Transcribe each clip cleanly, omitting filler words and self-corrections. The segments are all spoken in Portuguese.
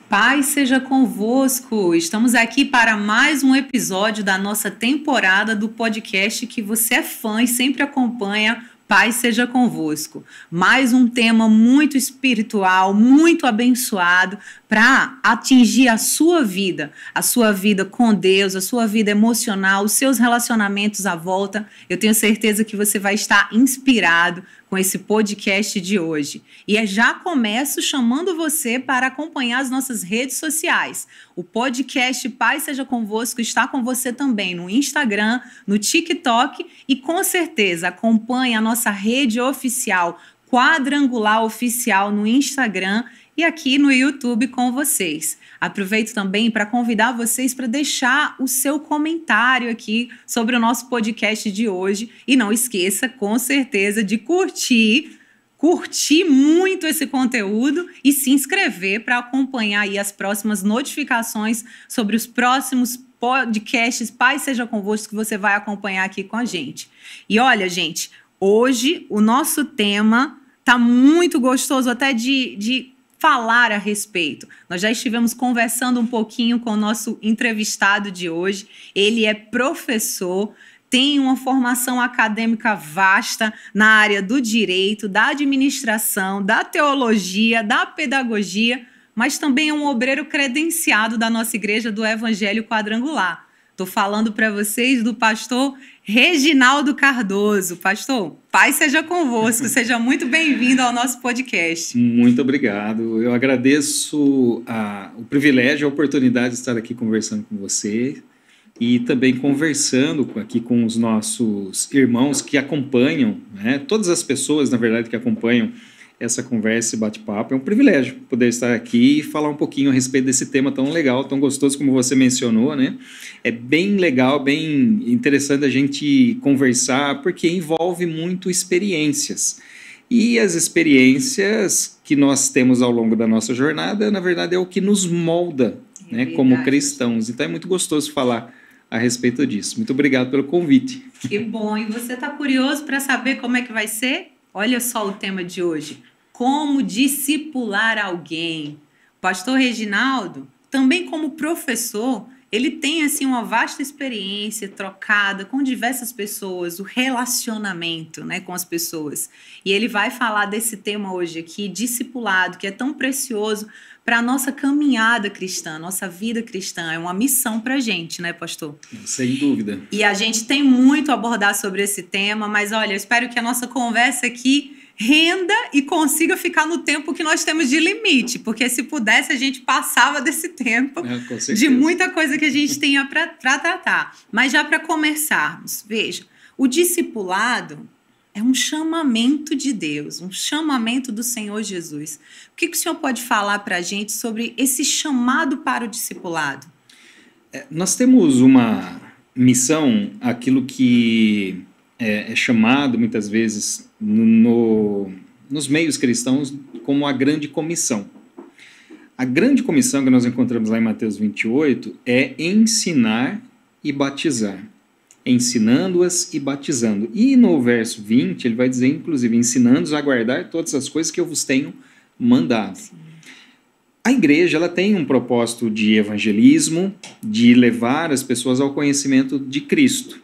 Paz seja convosco, estamos aqui para mais um episódio da nossa temporada do podcast que você é fã e sempre acompanha, Paz seja convosco. Mais um tema muito espiritual, muito abençoado para atingir a sua vida com Deus, a sua vida emocional, os seus relacionamentos à volta. Eu tenho certeza que você vai estar inspirado com esse podcast de hoje. E já começo chamando você para acompanhar as nossas redes sociais. O podcast Paz Seja Convosco está com você também no Instagram, no TikTok e com certeza acompanhe a nossa rede oficial, Quadrangular Oficial no Instagram e aqui no YouTube com vocês. Aproveito também para convidar vocês para deixar o seu comentário aqui sobre o nosso podcast de hoje. E não esqueça, com certeza, de curtir muito esse conteúdo e se inscrever para acompanhar aí as próximas notificações sobre os próximos podcasts Paz Seja Convosco que você vai acompanhar aqui com a gente. E olha, gente, hoje o nosso tema está muito gostoso até de falar a respeito. Nós já estivemos conversando um pouquinho com o nosso entrevistado de hoje. Ele é professor, tem uma formação acadêmica vasta na área do direito, da administração, da teologia, da pedagogia, mas também é um obreiro credenciado da nossa Igreja do Evangelho Quadrangular. Estou falando para vocês do pastor Reginaldo Cardoso. Pastor, paz seja convosco, seja muito bem-vindo ao nosso podcast. Muito obrigado. Eu agradeço o privilégio, a oportunidade de estar aqui conversando com você e também conversando aqui com os nossos irmãos que acompanham, né? Todas as pessoas, na verdade, que acompanham essa conversa e bate-papo. É um privilégio poder estar aqui e falar um pouquinho a respeito desse tema tão legal, tão gostoso como você mencionou, né? É bem legal, bem interessante a gente conversar, porque envolve muito experiências. E as experiências que nós temos ao longo da nossa jornada, na verdade, é o que nos molda, né, como cristãos. Então é muito gostoso falar a respeito disso. Muito obrigado pelo convite. Que bom. E você está curioso para saber como é que vai ser? Olha só o tema de hoje. Como discipular alguém. O pastor Reginaldo, também como professor, ele tem assim uma vasta experiência trocada com diversas pessoas, o relacionamento, né, com as pessoas. E ele vai falar desse tema hoje aqui, discipulado, que é tão precioso para a nossa caminhada cristã, nossa vida cristã. É uma missão para a gente, né, pastor? Sem dúvida. E a gente tem muito a abordar sobre esse tema, mas olha, eu espero que a nossa conversa aqui renda e consiga ficar no tempo que nós temos de limite, porque se pudesse a gente passava desse tempo de muita coisa que a gente tenha para tratar. Mas já para começarmos, veja, o discipulado é um chamamento de Deus, um chamamento do Senhor Jesus. O que o senhor pode falar para a gente sobre esse chamado para o discipulado? Nós temos uma missão, aquilo que é chamado muitas vezes nos meios cristãos como a grande comissão. A grande comissão que nós encontramos lá em Mateus 28 é ensinar e batizar. Ensinando-as e batizando. E no verso 20 ele vai dizer, inclusive, ensinando-os a guardar todas as coisas que eu vos tenho mandado. Sim. A igreja ela tem um propósito de evangelismo, de levar as pessoas ao conhecimento de Cristo.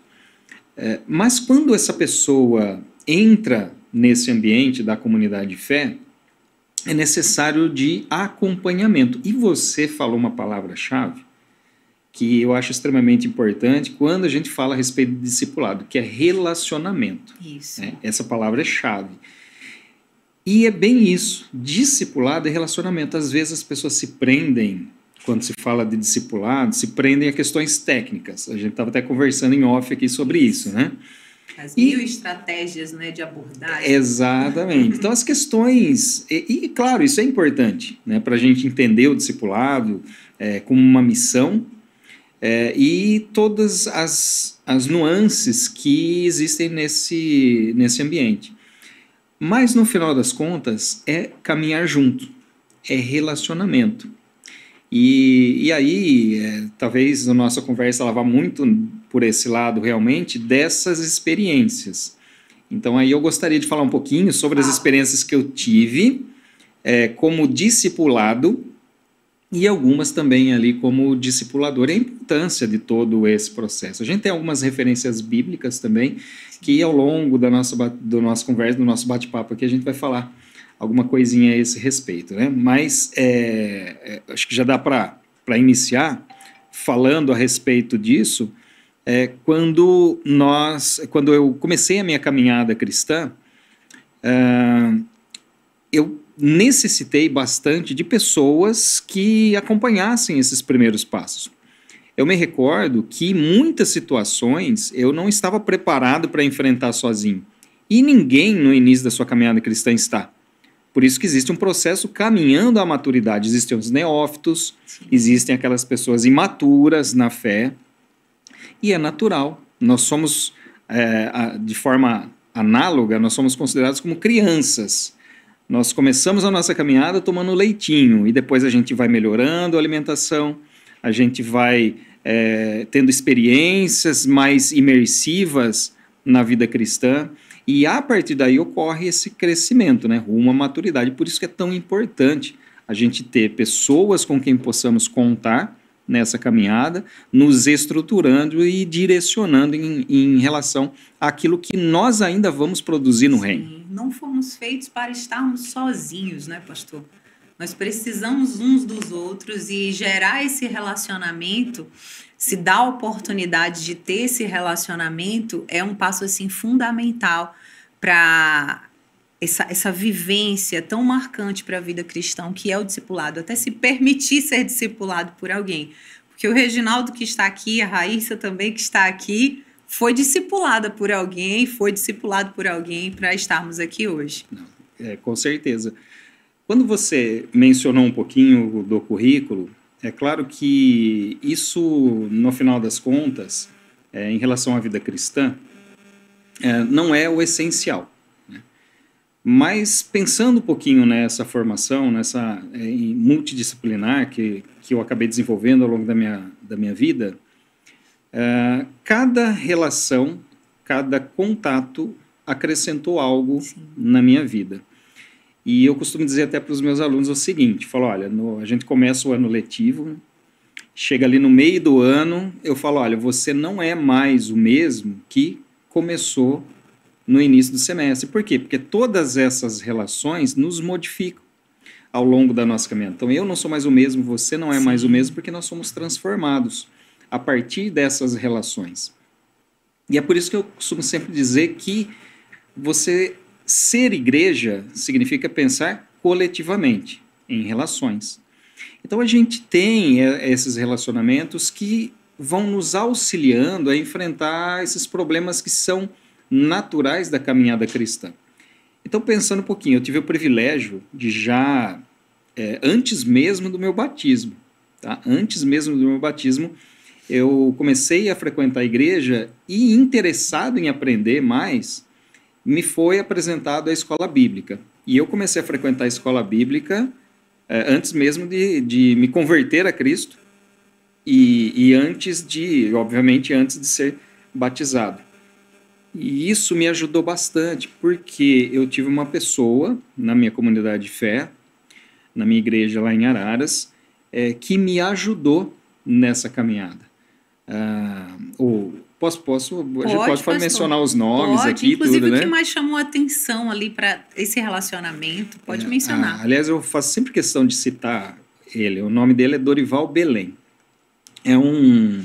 Mas quando essa pessoa entra nesse ambiente da comunidade de fé, é necessário de acompanhamento. E você falou uma palavra-chave que eu acho extremamente importante quando a gente fala a respeito de discipulado, que é relacionamento. Isso. Né? Essa palavra é chave. E é bem isso, discipulado é relacionamento. Às vezes as pessoas se prendem, quando se fala de discipulado, se prendem a questões técnicas. A gente estava até conversando em off aqui sobre isso, né? As mil estratégias, né, de abordagem. Exatamente. Então as questões, claro, isso é importante, né, para a gente entender o discipulado como uma missão. e todas as nuances que existem nesse ambiente. Mas, no final das contas, é caminhar junto, é relacionamento. E aí, talvez a nossa conversa ela vá muito por esse lado, realmente, dessas experiências. Então, aí eu gostaria de falar um pouquinho sobre as experiências que eu tive como discipulado e algumas também ali como discipulador, e a importância de todo esse processo. A gente tem algumas referências bíblicas também, que ao longo da nossa conversa, do nosso bate-papo aqui, a gente vai falar alguma coisinha a esse respeito, né? Mas acho que já dá para iniciar falando a respeito disso. Quando eu comecei a minha caminhada cristã, eu necessitei bastante de pessoas que acompanhassem esses primeiros passos. Eu me recordo que em muitas situações eu não estava preparado para enfrentar sozinho. E ninguém no início da sua caminhada cristã está. Por isso que existe um processo caminhando à maturidade. Existem os neófitos, existem aquelas pessoas imaturas na fé, e é natural. Nós somos, de forma análoga, nós somos considerados como crianças. Nós começamos a nossa caminhada tomando leitinho, e depois a gente vai melhorando a alimentação, a gente vai tendo experiências mais imersivas na vida cristã, e a partir daí ocorre esse crescimento, né, rumo à maturidade. Por isso que é tão importante a gente ter pessoas com quem possamos contar nessa caminhada, nos estruturando e direcionando em relação àquilo que nós ainda vamos produzir no reino. Não fomos feitos para estarmos sozinhos, né, pastor? Nós precisamos uns dos outros, e gerar esse relacionamento, se dar a oportunidade de ter esse relacionamento, é um passo assim fundamental para essa vivência tão marcante para a vida cristã, que é o discipulado, até se permitir ser discipulado por alguém. Porque o Reginaldo que está aqui, a Raíssa também que está aqui, foi discipulada por alguém, foi discipulado por alguém para estarmos aqui hoje. Com certeza. Quando você mencionou um pouquinho do currículo, é claro que isso, no final das contas, em relação à vida cristã, não é o essencial. Mas pensando um pouquinho nessa formação, nessa multidisciplinar que eu acabei desenvolvendo ao longo da minha vida, cada relação, cada contato acrescentou algo na minha vida. E eu costumo dizer até para os meus alunos o seguinte, falo, olha, a gente começa o ano letivo, chega ali no meio do ano, eu falo, olha, você não é mais o mesmo que começou no início do semestre. Por quê? Porque todas essas relações nos modificam ao longo da nossa caminhada. Então, eu não sou mais o mesmo, você não é mais o mesmo, porque nós somos transformados a partir dessas relações. E é por isso que eu costumo sempre dizer que você ser igreja significa pensar coletivamente, em relações. Então, a gente tem esses relacionamentos que vão nos auxiliando a enfrentar esses problemas que são naturais da caminhada cristã. Então, pensando um pouquinho, eu tive o privilégio de já, antes mesmo do meu batismo, tá? Antes mesmo do meu batismo, eu comecei a frequentar a igreja e, interessado em aprender mais, me foi apresentado a escola bíblica. E eu comecei a frequentar a escola bíblica antes mesmo de me converter a Cristo e obviamente, antes de ser batizado. E isso me ajudou bastante, porque eu tive uma pessoa na minha comunidade de fé, na minha igreja lá em Araras, que me ajudou nessa caminhada. A gente pode mencionar os nomes aqui, inclusive tudo, né? O que mais chamou a atenção ali para esse relacionamento, pode mencionar. Aliás, eu faço sempre questão de citar ele. O nome dele é Dorival Belém. É um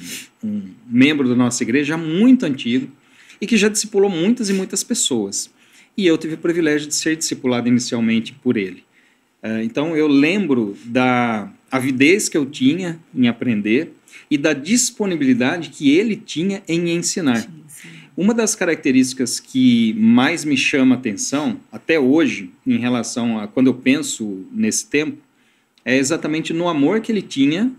membro da nossa igreja muito antigo, e que já discipulou muitas e muitas pessoas. E eu tive o privilégio de ser discipulado inicialmente por ele. Então, eu lembro da avidez que eu tinha em aprender e da disponibilidade que ele tinha em ensinar. Sim. Uma das características que mais me chama a atenção, até hoje, em relação a quando eu penso nesse tempo, é exatamente no amor que ele tinha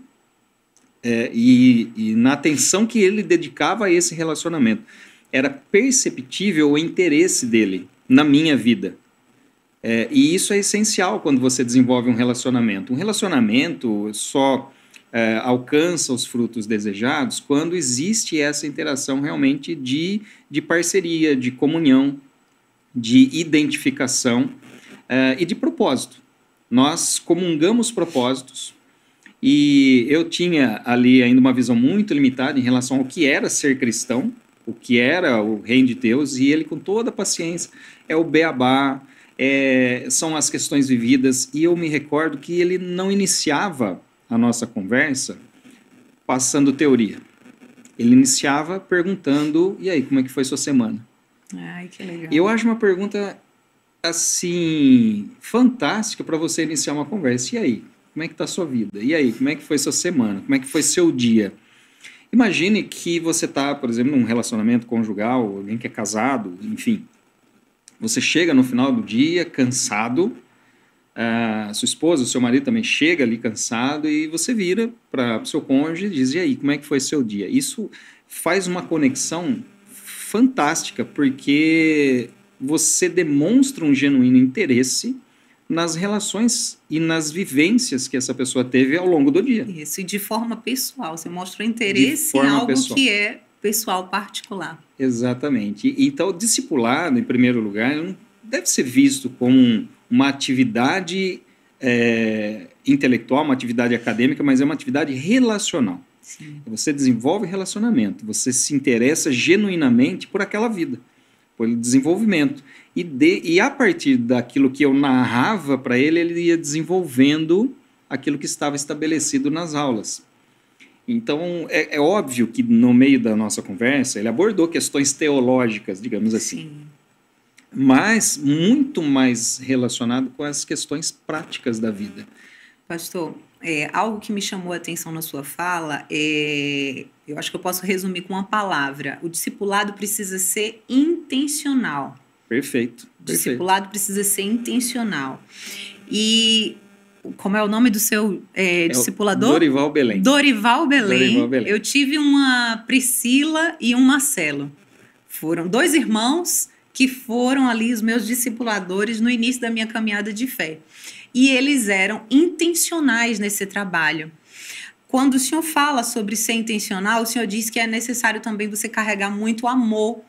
e na atenção que ele dedicava a esse relacionamento. Era perceptível o interesse dele na minha vida. E isso é essencial quando você desenvolve um relacionamento. Um relacionamento só alcança os frutos desejados quando existe essa interação realmente de parceria, de comunhão, de identificação e de propósito. Nós comungamos propósitos e eu tinha ali ainda uma visão muito limitada em relação ao que era ser cristão, o que era o reino de Deus, e ele com toda a paciência, o beabá, são as questões vividas, e eu me recordo que ele não iniciava a nossa conversa passando teoria. Ele iniciava perguntando, e aí, como é que foi sua semana? Ai, que legal. Eu acho uma pergunta, assim, fantástica para você iniciar uma conversa. E aí, como é que está a sua vida? E aí, como é que foi sua semana? Como é que foi seu dia? Imagine que você está, por exemplo, num relacionamento conjugal, alguém que é casado, enfim. Você chega no final do dia cansado, sua esposa, seu marido também chega ali cansado e você vira para o seu cônjuge e diz, e aí, como é que foi seu dia? Isso faz uma conexão fantástica, porque você demonstra um genuíno interesse nas relações e nas vivências que essa pessoa teve ao longo do dia. Isso, e de forma pessoal, você mostra interesse em algo pessoal, que é pessoal, particular. Exatamente. Então, o discipulado, em primeiro lugar, não deve ser visto como uma atividade intelectual, uma atividade acadêmica, mas é uma atividade relacional. Sim. Você desenvolve relacionamento, você se interessa genuinamente por aquela vida, pelo desenvolvimento. E a partir daquilo que eu narrava para ele, ele ia desenvolvendo aquilo que estava estabelecido nas aulas. Então, é óbvio que no meio da nossa conversa, ele abordou questões teológicas, digamos assim. Sim. Mas muito mais relacionado com as questões práticas da vida. Pastor, algo que me chamou a atenção na sua fala, eu acho que eu posso resumir com uma palavra. O discipulado precisa ser intencional. Perfeito. Discipulado precisa ser intencional. E como é o nome do seu discipulador? Dorival Belém. Dorival Belém. Eu tive uma Priscila e um Marcelo. Foram 2 irmãos que foram ali os meus discipuladores no início da minha caminhada de fé. E eles eram intencionais nesse trabalho. Quando o senhor fala sobre ser intencional, o senhor diz que é necessário também você carregar muito amor,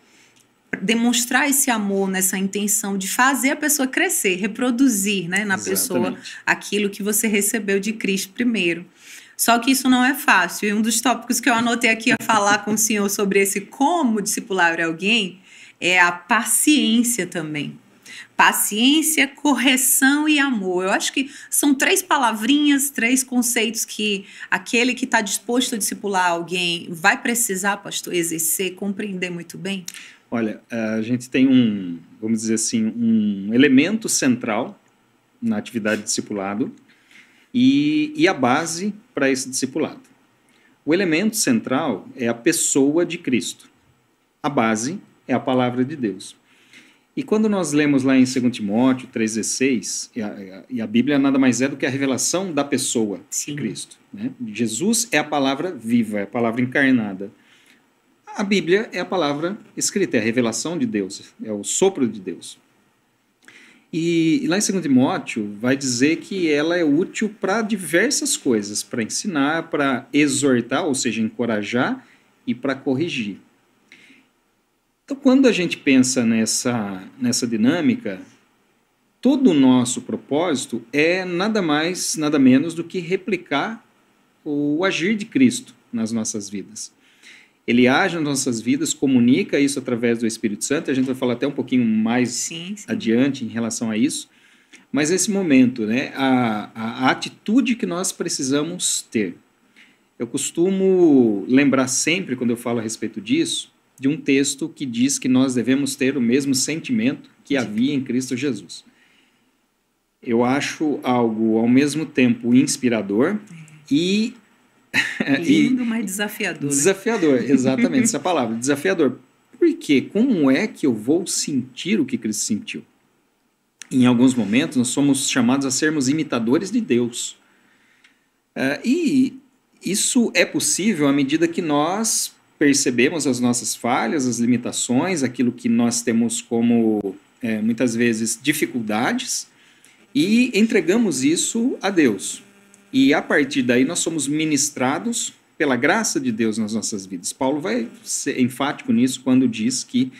demonstrar esse amor nessa intenção de fazer a pessoa crescer, reproduzir, né, na pessoa aquilo que você recebeu de Cristo primeiro. Só que isso não é fácil. E um dos tópicos que eu anotei aqui a falar com o senhor sobre esse como discipular alguém é a paciência também. Paciência, correção e amor. Eu acho que são 3 palavrinhas, 3 conceitos que aquele que está disposto a discipular alguém vai precisar, pastor, exercer, compreender muito bem? Olha, a gente tem vamos dizer assim, um elemento central na atividade de discipulado e a base para esse discipulado. O elemento central é a pessoa de Cristo. A base é a palavra de Deus. E quando nós lemos lá em 2 Timóteo 3,16, e a Bíblia nada mais é do que a revelação da pessoa de Cristo. Né? Jesus é a palavra viva, é a palavra encarnada. A Bíblia é a palavra escrita, é a revelação de Deus, é o sopro de Deus. E lá em 2 Timóteo vai dizer que ela é útil para diversas coisas, para ensinar, para exortar, ou seja, encorajar e para corrigir. Então, quando a gente pensa nessa dinâmica, todo o nosso propósito é nada mais, nada menos do que replicar o agir de Cristo nas nossas vidas. Ele age nas nossas vidas, comunica isso através do Espírito Santo, a gente vai falar até um pouquinho mais adiante em relação a isso, mas nesse momento, né, a atitude que nós precisamos ter. Eu costumo lembrar sempre, quando eu falo a respeito disso, de um texto que diz que nós devemos ter o mesmo sentimento que havia em Cristo Jesus. Eu acho algo, ao mesmo tempo, inspirador e... Lindo, mas desafiador. Desafiador, exatamente, essa palavra, desafiador. Por quê? Como é que eu vou sentir o que Cristo sentiu? Em alguns momentos, nós somos chamados a sermos imitadores de Deus. E isso é possível à medida que nós percebemos as nossas falhas, as limitações, aquilo que nós temos como, muitas vezes, dificuldades, e entregamos isso a Deus. E a partir daí nós somos ministrados pela graça de Deus nas nossas vidas. Paulo vai ser enfático nisso quando diz que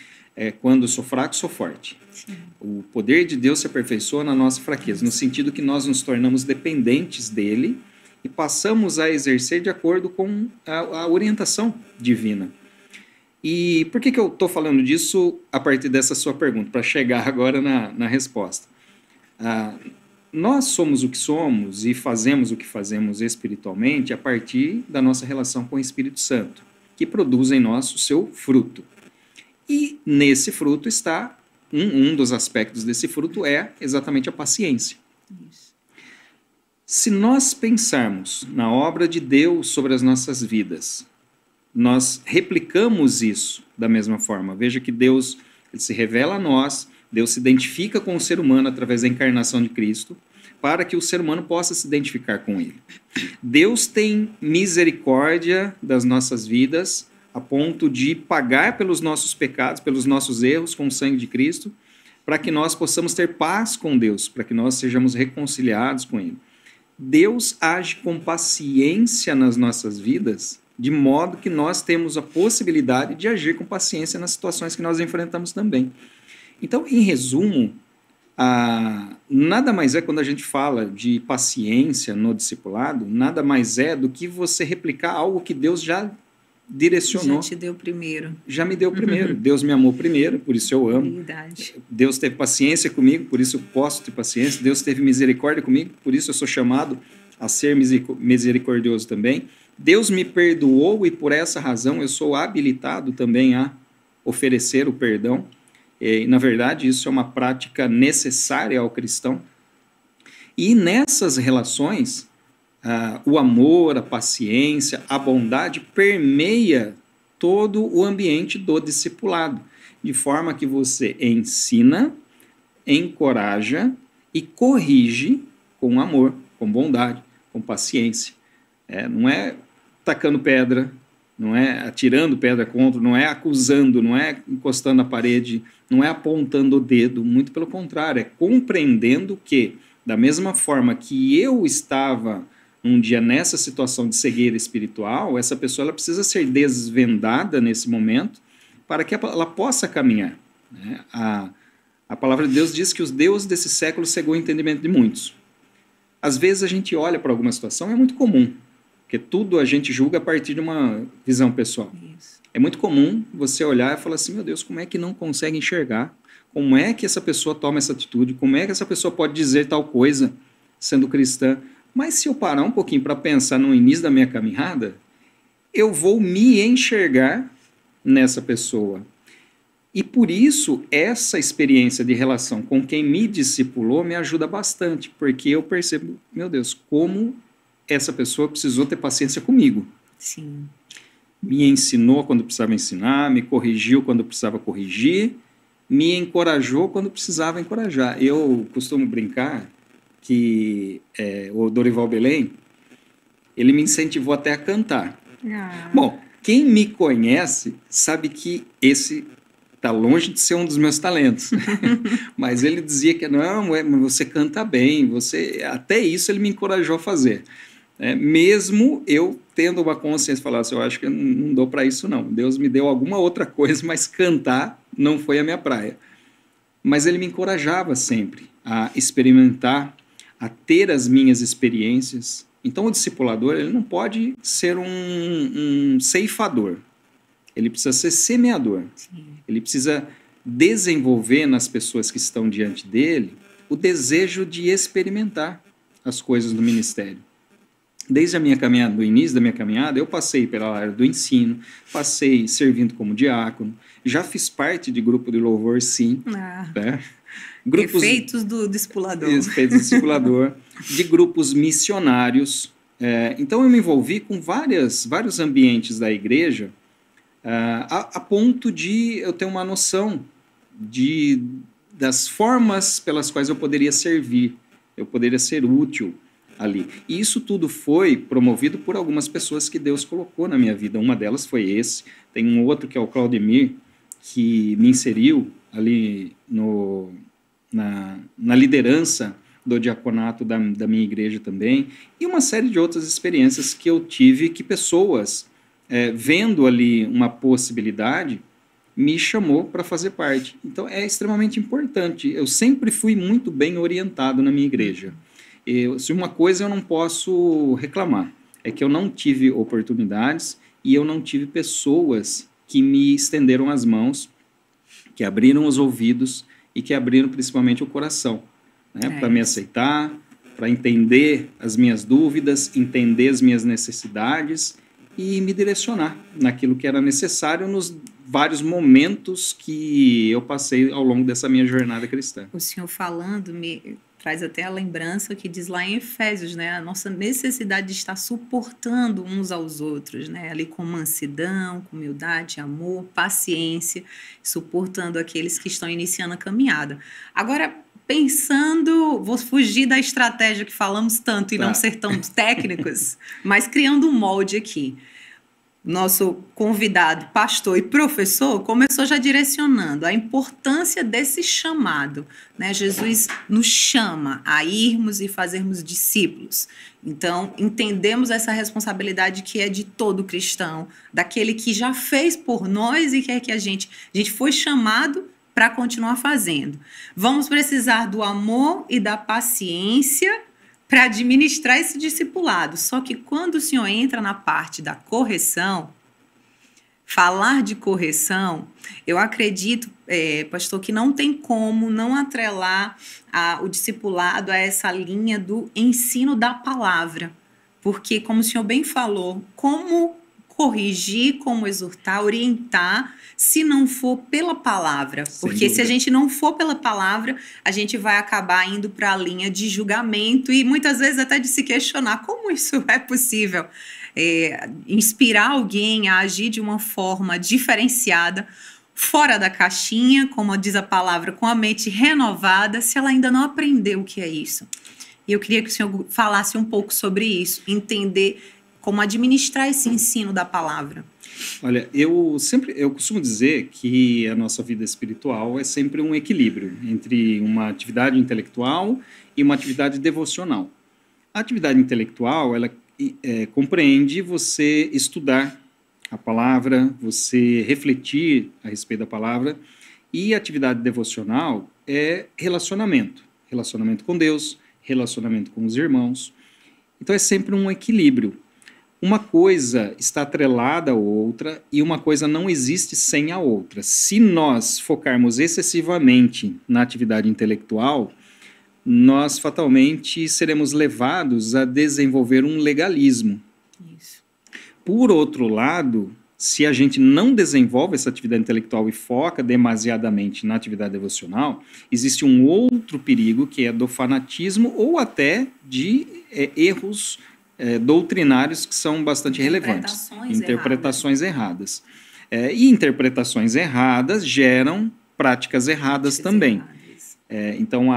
quando sou fraco, sou forte. Sim. O poder de Deus se aperfeiçoa na nossa fraqueza, no sentido que nós nos tornamos dependentes dele e passamos a exercer de acordo com a orientação divina. E por que eu estou falando disso a partir dessa sua pergunta, para chegar agora na resposta? Nós somos o que somos e fazemos o que fazemos espiritualmente a partir da nossa relação com o Espírito Santo, que produz em nós o seu fruto. E nesse fruto está, um dos aspectos desse fruto é exatamente a paciência. Isso. Se nós pensarmos na obra de Deus sobre as nossas vidas, nós replicamos isso da mesma forma. Veja que Deus ele se revela a nós, Deus se identifica com o ser humano através da encarnação de Cristo, para que o ser humano possa se identificar com ele. Deus tem misericórdia das nossas vidas, a ponto de pagar pelos nossos pecados, pelos nossos erros com o sangue de Cristo, para que nós possamos ter paz com Deus, para que nós sejamos reconciliados com Ele. Deus age com paciência nas nossas vidas, de modo que nós temos a possibilidade de agir com paciência nas situações que nós enfrentamos também. Então, em resumo, nada mais é quando a gente fala de paciência no discipulado, nada mais é do que você replicar algo que Deus já direcionou. Já te deu primeiro. Já me deu primeiro. Deus me amou primeiro, por isso eu amo. Verdade. Deus teve paciência comigo, por isso eu posso ter paciência. Deus teve misericórdia comigo, por isso eu sou chamado a ser misericordioso também. Deus me perdoou e por essa razão eu sou habilitado também a oferecer o perdão. E, na verdade, isso é uma prática necessária ao cristão. E nessas relações, o amor, a paciência, a bondade permeia todo o ambiente do discipulado, de forma que você ensina, encoraja e corrige com amor, com bondade, com paciência. Não é tacando pedra, não é atirando pedra contra, não é acusando, não é encostando na parede, não é apontando o dedo, muito pelo contrário, é compreendendo que, da mesma forma que eu estava um dia nessa situação de cegueira espiritual, essa pessoa ela precisa ser desvendada nesse momento para que ela possa caminhar. Né? A palavra de Deus diz que os deuses desse século cegou o entendimento de muitos. Às vezes a gente olha para alguma situação, é muito comum, porque tudo a gente julga a partir de uma visão pessoal. Isso. É muito comum você olhar e falar assim, meu Deus, como é que não consegue enxergar? Como é que essa pessoa toma essa atitude? Como é que essa pessoa pode dizer tal coisa sendo cristã? Mas se eu parar um pouquinho para pensar no início da minha caminhada, eu vou me enxergar nessa pessoa. E por isso, essa experiência de relação com quem me discipulou me ajuda bastante, porque eu percebo, meu Deus, como essa pessoa precisou ter paciência comigo. Sim. Me ensinou quando precisava ensinar, me corrigiu quando precisava corrigir, me encorajou quando precisava encorajar. Eu costumo brincar que o Dorival Belém, ele me incentivou até a cantar. Bom, quem me conhece sabe que esse está longe de ser um dos meus talentos. Mas ele dizia que não, você canta bem, até isso ele me encorajou a fazer. Mesmo eu tendo uma consciência, falar assim, eu acho que eu não dou para isso não. Deus me deu alguma outra coisa, mas cantar não foi a minha praia. Mas ele me encorajava sempre a experimentar, a ter as minhas experiências. Então o discipulador ele não pode ser um ceifador. Ele precisa ser semeador. Sim. Ele precisa desenvolver nas pessoas que estão diante dele o desejo de experimentar as coisas do ministério. Desde a minha caminhada, do início da minha caminhada, eu passei pela área do ensino, passei servindo como diácono, já fiz parte de grupo de louvor, sim. Né? Efeitos do discipulador. Efeitos do discipulador, de grupos missionários. Então eu me envolvi com vários ambientes da igreja, a ponto de eu ter uma noção das formas pelas quais eu poderia servir, eu poderia ser útil. ali. E isso tudo foi promovido por algumas pessoas que Deus colocou na minha vida. Uma delas foi esse. Tem um outro que é o Claudemir, que me inseriu ali na liderança do diaconato da minha igreja também, e uma série de outras experiências que eu tive, que pessoas, vendo ali uma possibilidade, me chamou para fazer parte. Então é extremamente importante. Eu sempre fui muito bem orientado na minha igreja. Se uma coisa eu não posso reclamar, é que eu não tive oportunidades e eu não tive pessoas que me estenderam as mãos, que abriram os ouvidos e que abriram principalmente o coração, né, para me aceitar, para entender as minhas dúvidas, entender as minhas necessidades e me direcionar naquilo que era necessário nos vários momentos que eu passei ao longo dessa minha jornada cristã. O senhor falando me traz até a lembrança que diz lá em Efésios, né, a nossa necessidade de estar suportando uns aos outros, né, ali com mansidão, com humildade, amor, paciência, suportando aqueles que estão iniciando a caminhada. Agora, pensando, vou fugir da estratégia que falamos tanto e não ser tão técnicos, mas criando um molde aqui. Nosso convidado, pastor e professor, começou já direcionando a importância desse chamado, né? Jesus nos chama a irmos e fazermos discípulos. Então, entendemos essa responsabilidade que é de todo cristão, daquele que já fez por nós e quer que a gente foi chamado para continuar fazendo. Vamos precisar do amor e da paciência para administrar esse discipulado. Só que quando o senhor entra na parte da correção, falar de correção, eu acredito, pastor, que não tem como não atrelar o discipulado a essa linha do ensino da palavra. Porque, como o senhor bem falou, como corrigir, como exortar, orientar, se não for pela palavra. Porque se a gente não for pela palavra, a gente vai acabar indo para a linha de julgamento e muitas vezes até de se questionar como isso é possível. Inspirar alguém a agir de uma forma diferenciada, fora da caixinha, como diz a palavra, com a mente renovada, se ela ainda não aprendeu o que é isso. E eu queria que o senhor falasse um pouco sobre isso, entender como administrar esse ensino da palavra. Olha, eu costumo dizer que a nossa vida espiritual é sempre um equilíbrio entre uma atividade intelectual e uma atividade devocional. A atividade intelectual, ela compreende você estudar a palavra, você refletir a respeito da palavra, e a atividade devocional é relacionamento com Deus, relacionamento com os irmãos. Então é sempre um equilíbrio. Uma coisa está atrelada à outra e uma coisa não existe sem a outra. Se nós focarmos excessivamente na atividade intelectual, nós fatalmente seremos levados a desenvolver um legalismo. Isso. Por outro lado, se a gente não desenvolve essa atividade intelectual e foca demasiadamente na atividade devocional, existe um outro perigo que é do fanatismo ou até de erros doutrinários que são bastante relevantes. Interpretações erradas. E interpretações erradas geram práticas erradas também. Então,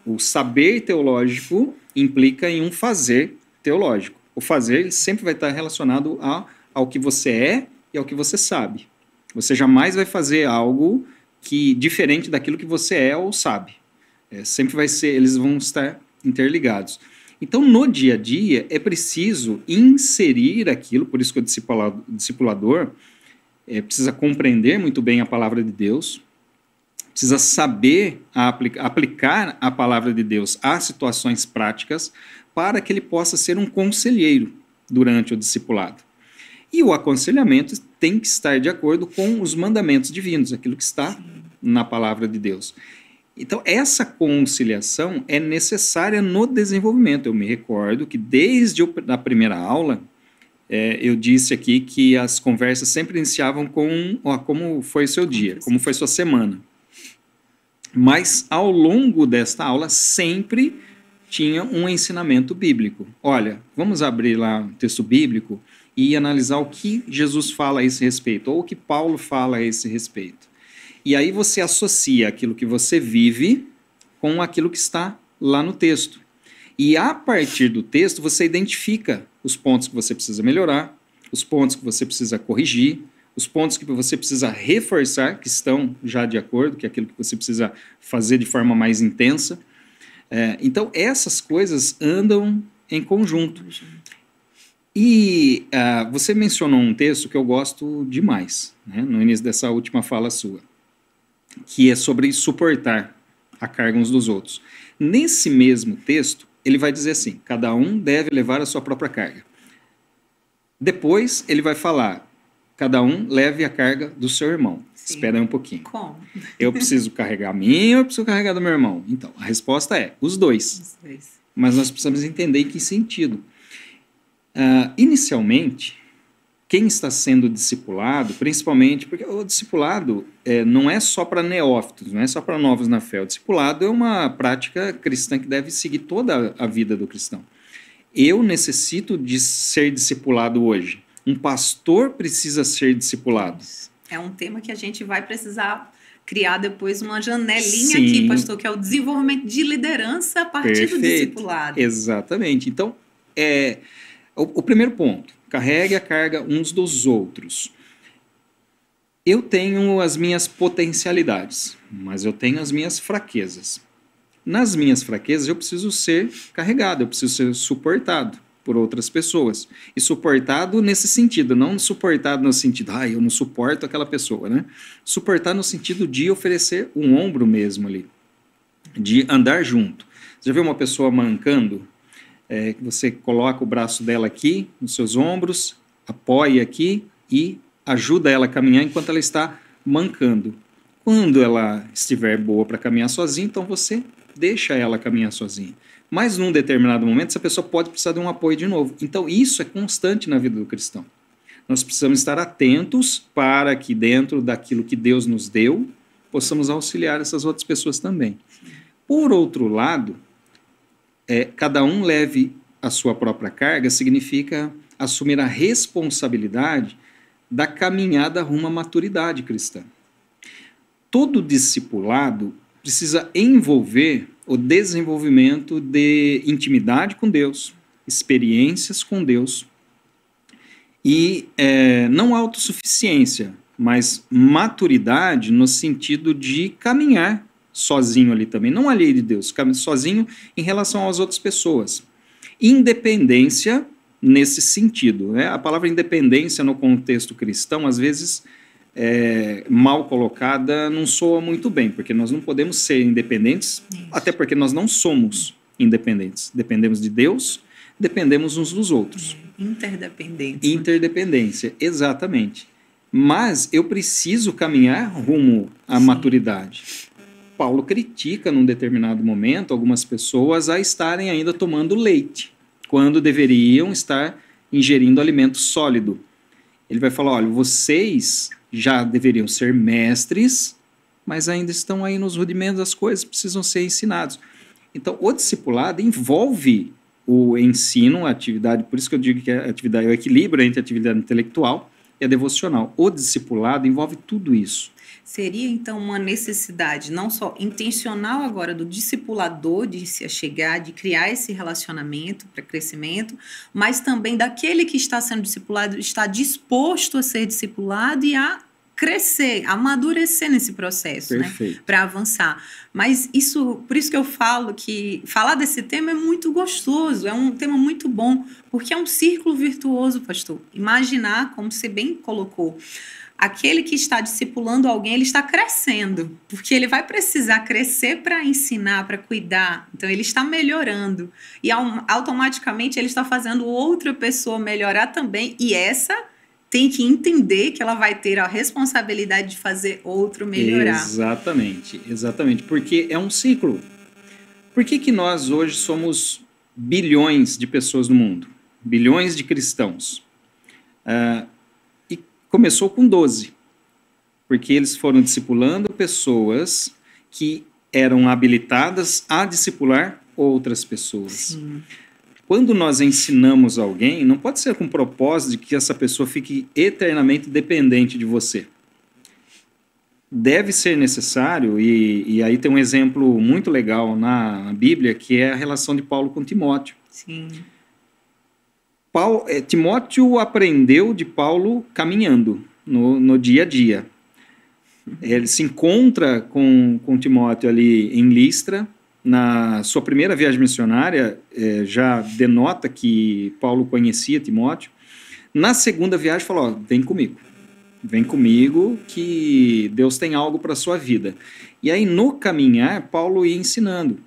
o saber teológico implica em um fazer teológico. O fazer ele sempre vai estar relacionado ao que você é e ao que você sabe. Você jamais vai fazer algo diferente daquilo que você é ou sabe. Sempre vai ser, eles vão estar interligados. Então, no dia a dia, é preciso inserir aquilo, por isso que o discipulador precisa compreender muito bem a palavra de Deus, precisa saber aplicar a palavra de Deus às situações práticas para que ele possa ser um conselheiro durante o discipulado. E o aconselhamento tem que estar de acordo com os mandamentos divinos, aquilo que está na palavra de Deus. Então, essa conciliação é necessária no desenvolvimento. Eu me recordo que desde a primeira aula, eu disse aqui que as conversas sempre iniciavam com como foi o seu dia, como foi sua semana. Mas, ao longo desta aula, sempre tinha um ensinamento bíblico. Olha, vamos abrir lá um texto bíblico e analisar o que Jesus fala a esse respeito, ou o que Paulo fala a esse respeito. E aí você associa aquilo que você vive com aquilo que está lá no texto. E a partir do texto você identifica os pontos que você precisa melhorar, os pontos que você precisa corrigir, os pontos que você precisa reforçar, que estão já de acordo, que é aquilo que você precisa fazer de forma mais intensa. Então, essas coisas andam em conjunto. E você mencionou um texto que eu gosto demais, né, no início dessa última fala sua, que é sobre suportar a carga uns dos outros. Nesse mesmo texto, ele vai dizer assim, cada um deve levar a sua própria carga. Depois, ele vai falar, cada um leve a carga do seu irmão. Sim. Espera aí um pouquinho. Como? Eu preciso carregar a minha ou eu preciso carregar do meu irmão? Então, a resposta é os dois. Os dois. Mas nós precisamos entender em que sentido. Inicialmente, quem está sendo discipulado, principalmente, porque o discipulado não é só para neófitos, não é só para novos na fé. O discipulado é uma prática cristã que deve seguir toda a vida do cristão. Eu necessito de ser discipulado hoje. Um pastor precisa ser discipulado. É um tema que a gente vai precisar criar depois uma janelinha Sim. aqui, pastor, que é o desenvolvimento de liderança a partir do discipulado. Exatamente. Então, o primeiro ponto, carregue a carga uns dos outros. Eu tenho as minhas potencialidades, mas eu tenho as minhas fraquezas. Nas minhas fraquezas, eu preciso ser carregado, eu preciso ser suportado por outras pessoas. E suportado nesse sentido, não suportado no sentido, eu não suporto aquela pessoa, né? Suportar no sentido de oferecer um ombro mesmo ali, de andar junto. Você já viu uma pessoa mancando? Que você coloca o braço dela aqui, nos seus ombros, apoia aqui e ajuda ela a caminhar enquanto ela está mancando. Quando ela estiver boa para caminhar sozinha, então você deixa ela caminhar sozinha. Mas num determinado momento, essa pessoa pode precisar de um apoio de novo. Então, isso é constante na vida do cristão. Nós precisamos estar atentos para que dentro daquilo que Deus nos deu, possamos auxiliar essas outras pessoas também. Por outro lado, cada um leve a sua própria carga significa assumir a responsabilidade da caminhada rumo à maturidade cristã. Todo discipulado precisa envolver o desenvolvimento de intimidade com Deus, experiências com Deus e não autossuficiência, mas maturidade no sentido de caminhar sozinho ali também, não alheio de Deus, sozinho em relação às outras pessoas. Independência nesse sentido, né? A palavra independência no contexto cristão, às vezes, mal colocada, não soa muito bem, porque nós não podemos ser independentes, até porque nós não somos independentes. Dependemos de Deus, dependemos uns dos outros. Interdependência. Interdependência, exatamente. Mas eu preciso caminhar rumo à maturidade. Paulo critica, num determinado momento, algumas pessoas a estarem ainda tomando leite, quando deveriam estar ingerindo alimento sólido. Ele vai falar, olha, vocês já deveriam ser mestres, mas ainda estão aí nos rudimentos das coisas, precisam ser ensinados. Então, o discipulado envolve o ensino, a atividade, por isso que eu digo que a atividade é o equilíbrio entre a atividade intelectual e a devocional. O discipulado envolve tudo isso. Seria, então, uma necessidade não só intencional agora do discipulador de se achegar, de criar esse relacionamento para crescimento, mas também daquele que está sendo discipulado, está disposto a ser discipulado e a crescer, amadurecer nesse processo, né, para avançar. Mas por isso que eu falo que falar desse tema é muito gostoso, é um tema muito bom, porque é um círculo virtuoso, pastor. Imaginar, como você bem colocou, aquele que está discipulando alguém, ele está crescendo, porque ele vai precisar crescer para ensinar, para cuidar. Então, ele está melhorando. E automaticamente ele está fazendo outra pessoa melhorar também. E essa tem que entender que ela vai ter a responsabilidade de fazer outro melhorar. Exatamente, exatamente. Porque é um ciclo. Por que nós hoje somos bilhões de pessoas no mundo? Bilhões de cristãos. Começou com 12, porque eles foram discipulando pessoas que eram habilitadas a discipular outras pessoas. Sim. Quando nós ensinamos alguém, não pode ser com o propósito de que essa pessoa fique eternamente dependente de você. deve ser necessário, e aí tem um exemplo muito legal na Bíblia, que é a relação de Paulo com Timóteo. Sim. Timóteo aprendeu de Paulo caminhando no dia a dia. Ele se encontra com Timóteo ali em Listra. Na sua primeira viagem missionária, já denota que Paulo conhecia Timóteo. Na segunda viagem, falou: ó, vem comigo que Deus tem algo para a sua vida. E aí, no caminhar, Paulo ia ensinando,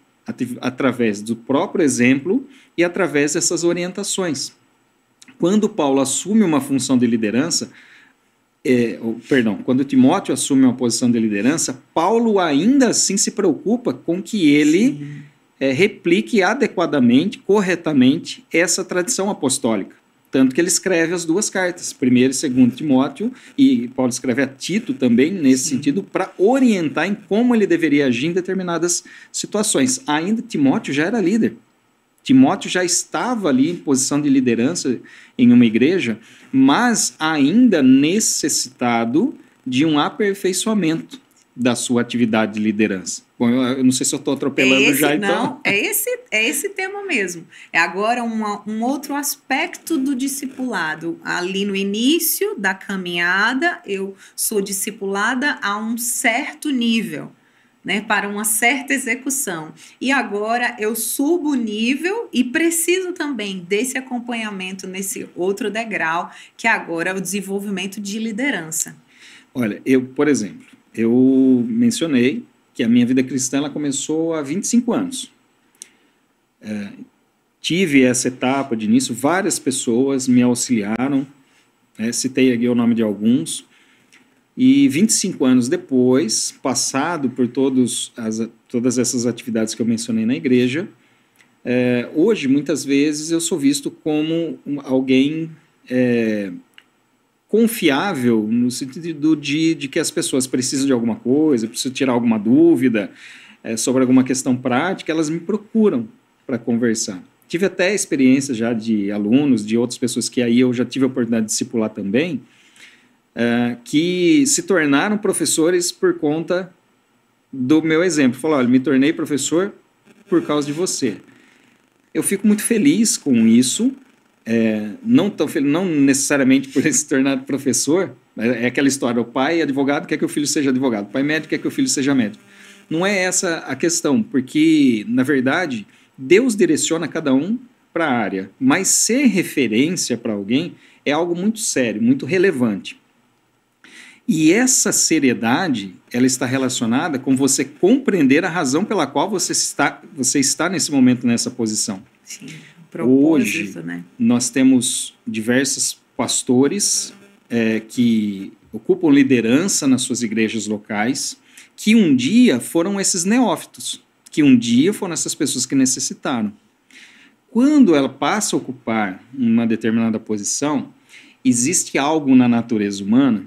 através do próprio exemplo e através dessas orientações. Quando Paulo assume uma função de liderança, quando Timóteo assume uma posição de liderança, Paulo ainda assim se preocupa com que ele replique adequadamente, corretamente, essa tradição apostólica. Tanto que ele escreve as duas cartas, 1º e 2º Timóteo, e Paulo escreve a Tito também, nesse sentido, para orientar em como ele deveria agir em determinadas situações. Ainda Timóteo já era líder. Timóteo já estava ali em posição de liderança em uma igreja, mas ainda necessitado de um aperfeiçoamento da sua atividade de liderança. Bom, eu não sei se eu estou atropelando já, então... Não, é esse tema mesmo. É agora um outro aspecto do discipulado. Ali no início da caminhada, eu sou discipulada a um certo nível, né, para uma certa execução. E agora eu subo o nível e preciso também desse acompanhamento nesse outro degrau, que agora é o desenvolvimento de liderança. Olha, por exemplo, eu mencionei que a minha vida cristã ela começou há 25 anos. Tive essa etapa de início, várias pessoas me auxiliaram, citei aqui o nome de alguns, e 25 anos depois, passado por todas essas atividades que eu mencionei na igreja, hoje, muitas vezes, eu sou visto como alguém confiável, no sentido de que as pessoas precisam de alguma coisa, precisam tirar alguma dúvida sobre alguma questão prática, elas me procuram para conversar. Tive até experiência já de alunos, de outras pessoas que aí eu já tive a oportunidade de discipular também, que se tornaram professores por conta do meu exemplo. Falaram: olha, me tornei professor por causa de você. Eu fico muito feliz com isso, não necessariamente por ele se tornar professor, é aquela história: o pai advogado quer que o filho seja advogado, o pai médico quer que o filho seja médico. Não é essa a questão, porque, na verdade, Deus direciona cada um para a área, mas ser referência para alguém é algo muito sério, muito relevante. E essa seriedade, ela está relacionada com você compreender a razão pela qual você está nesse momento, nessa posição. Sim, propósito, hoje, né? Nós temos diversos pastores que ocupam liderança nas suas igrejas locais, que um dia foram esses neófitos, que um dia foram essas pessoas que necessitaram. Quando ela passa a ocupar uma determinada posição, existe algo na natureza humana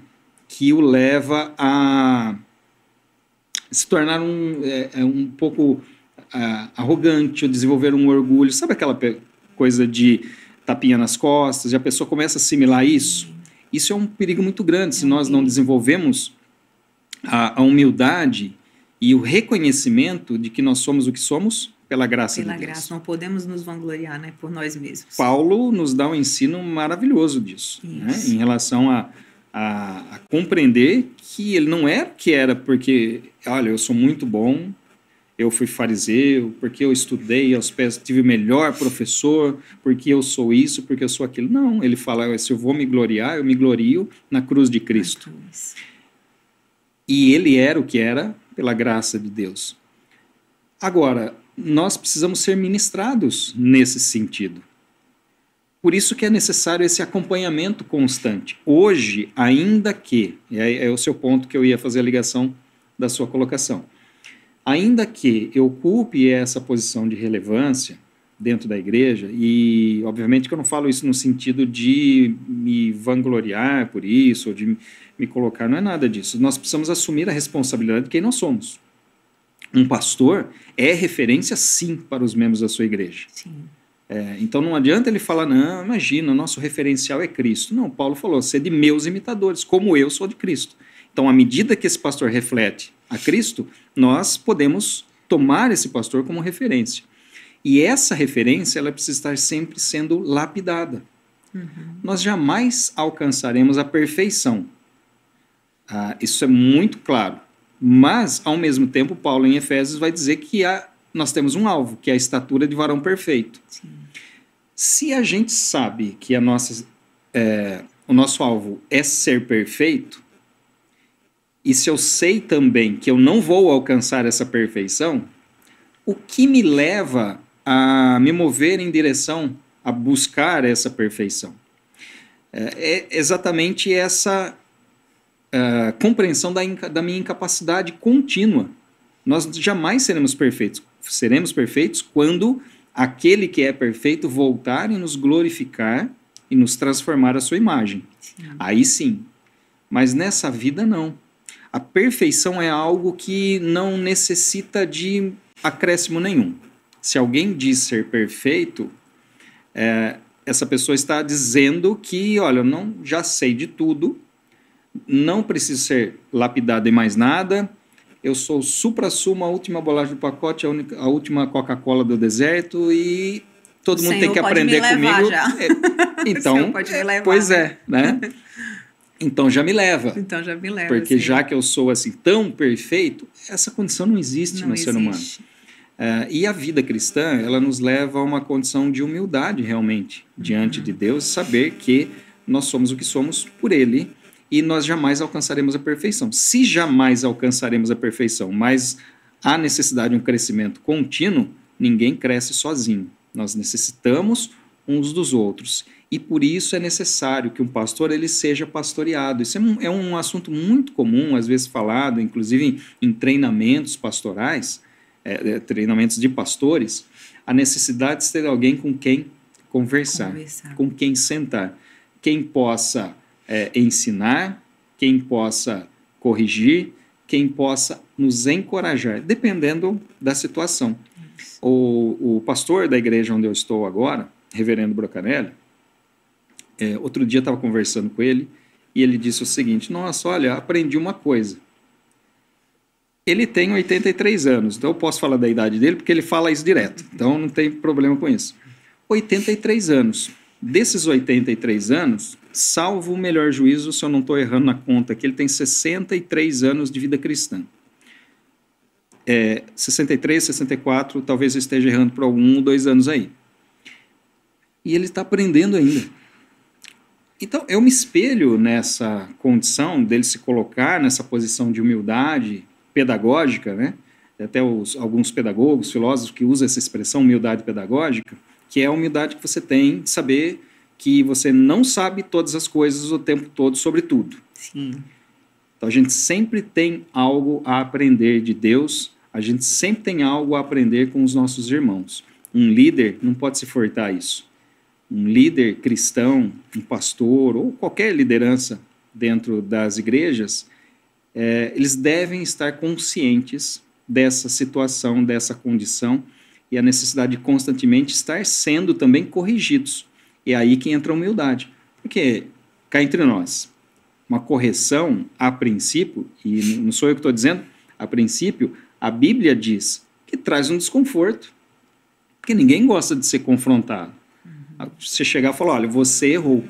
que o leva a se tornar um pouco arrogante, ou desenvolver um orgulho. Sabe aquela coisa de tapinha nas costas, e a pessoa começa a assimilar isso? Isso é um perigo muito grande se nós não desenvolvemos a humildade e o reconhecimento de que nós somos o que somos pela graça de Deus. Pela graça, não podemos nos vangloriar, né, por nós mesmos. Paulo nos dá um ensino maravilhoso disso, né, em relação a compreender que ele não é que era porque, olha, eu sou muito bom, eu fui fariseu, porque eu estudei aos pés, tive o melhor professor, porque eu sou isso, porque eu sou aquilo. Não, ele fala: se eu vou me gloriar, eu me glorio na cruz de Cristo. E ele era o que era pela graça de Deus. Agora, nós precisamos ser ministrados nesse sentido. Por isso que é necessário esse acompanhamento constante. Hoje, ainda que, é o seu ponto que eu ia fazer a ligação da sua colocação, ainda que eu ocupe essa posição de relevância dentro da igreja, e obviamente que eu não falo isso no sentido de me vangloriar por isso, ou de me colocar, não é nada disso. Nós precisamos assumir a responsabilidade de quem nós somos. Um pastor é referência, sim, para os membros da sua igreja. Sim. Então não adianta ele falar: não, imagina, o nosso referencial é Cristo. Não, Paulo falou: sede meus imitadores, como eu sou de Cristo. Então, à medida que esse pastor reflete a Cristo, nós podemos tomar esse pastor como referência. E essa referência, ela precisa estar sempre sendo lapidada. Nós jamais alcançaremos a perfeição. Isso é muito claro. Mas, ao mesmo tempo, Paulo em Efésios vai dizer que nós temos um alvo, que é a estatura de varão perfeito. Sim. Se a gente sabe que o nosso alvo é ser perfeito, e se eu sei também que eu não vou alcançar essa perfeição, o que me leva a me mover em direção a buscar essa perfeição? É exatamente essa compreensão da minha incapacidade contínua. Nós jamais seremos perfeitos. Seremos perfeitos quando aquele que é perfeito voltar e nos glorificar e nos transformar à sua imagem. Sim. Aí sim. Mas nessa vida, não. A perfeição é algo que não necessita de acréscimo nenhum. Se alguém diz ser perfeito, essa pessoa está dizendo que, olha, eu não, já sei de tudo, não preciso ser lapidado em mais nada, eu sou o supra-sumo, a última bolacha do pacote, a última Coca-Cola do deserto e todo mundo tem que aprender comigo. Então, pode me levar, pois é, né? Então já me leva. Então já me leva. Porque já que eu sou assim tão perfeito, essa condição não existe no ser humano. E a vida cristã, ela nos leva a uma condição de humildade realmente diante de Deus, saber que nós somos o que somos por Ele e nós jamais alcançaremos a perfeição. Se jamais alcançaremos a perfeição, mas há necessidade de um crescimento contínuo, ninguém cresce sozinho. Nós necessitamos uns dos outros. E por isso é necessário que um pastor ele seja pastoreado. Isso é um assunto muito comum, às vezes falado, inclusive em treinamentos pastorais, treinamentos de pastores, a necessidade de ter alguém com quem conversar. Com quem sentar, quem possa ensinar, quem possa corrigir, quem possa nos encorajar, dependendo da situação. O pastor da igreja onde eu estou agora, reverendo Brocanelli, outro dia eu estava conversando com ele e ele disse o seguinte: nossa, olha, aprendi uma coisa. Ele tem 83 anos, então eu posso falar da idade dele porque ele fala isso direto, então não tem problema com isso. 83 anos. Desses 83 anos, salvo o melhor juízo, se eu não estou errando na conta, que ele tem 63 anos de vida cristã. 63, 64, talvez eu esteja errando por 1 ou 2 anos aí. E ele está aprendendo ainda. Então, eu me espelho nessa condição dele se colocar nessa posição de humildade pedagógica, né? Até alguns pedagogos, filósofos que usam essa expressão humildade pedagógica, que é a humildade que você tem de saber que você não sabe todas as coisas o tempo todo sobre tudo. Sim. Então, a gente sempre tem algo a aprender de Deus, a gente sempre tem algo a aprender com os nossos irmãos. Um líder não pode se furtar a isso. Um líder cristão, um pastor ou qualquer liderança dentro das igrejas, eles devem estar conscientes dessa situação, dessa condição e a necessidade de constantemente estar sendo também corrigidos. E é aí que entra a humildade. Porque, cá entre nós, uma correção, a princípio, e não sou eu que estou dizendo, a princípio, a Bíblia diz que traz um desconforto. Porque ninguém gosta de ser confrontado. Você chegar e falar, olha, você errou.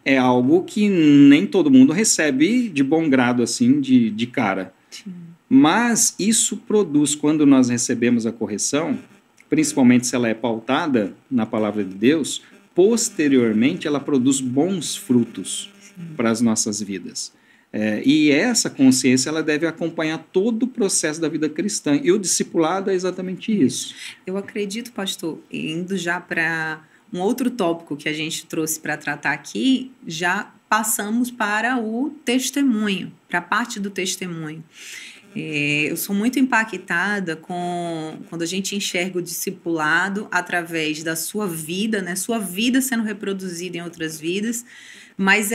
É algo que nem todo mundo recebe de bom grado, assim, de cara. Sim. Mas isso produz, quando nós recebemos a correção, principalmente se ela é pautada na palavra de Deus, posteriormente ela produz bons frutos para as nossas vidas. E essa consciência ela deve acompanhar todo o processo da vida cristã. E o discipulado é exatamente isso. Eu acredito, pastor, indo já para um outro tópico que a gente trouxe para tratar aqui, já passamos para o testemunho, para a parte do testemunho. Eu sou muito impactada quando a gente enxerga o discipulado através da sua vida, né? Sua vida sendo reproduzida em outras vidas, mas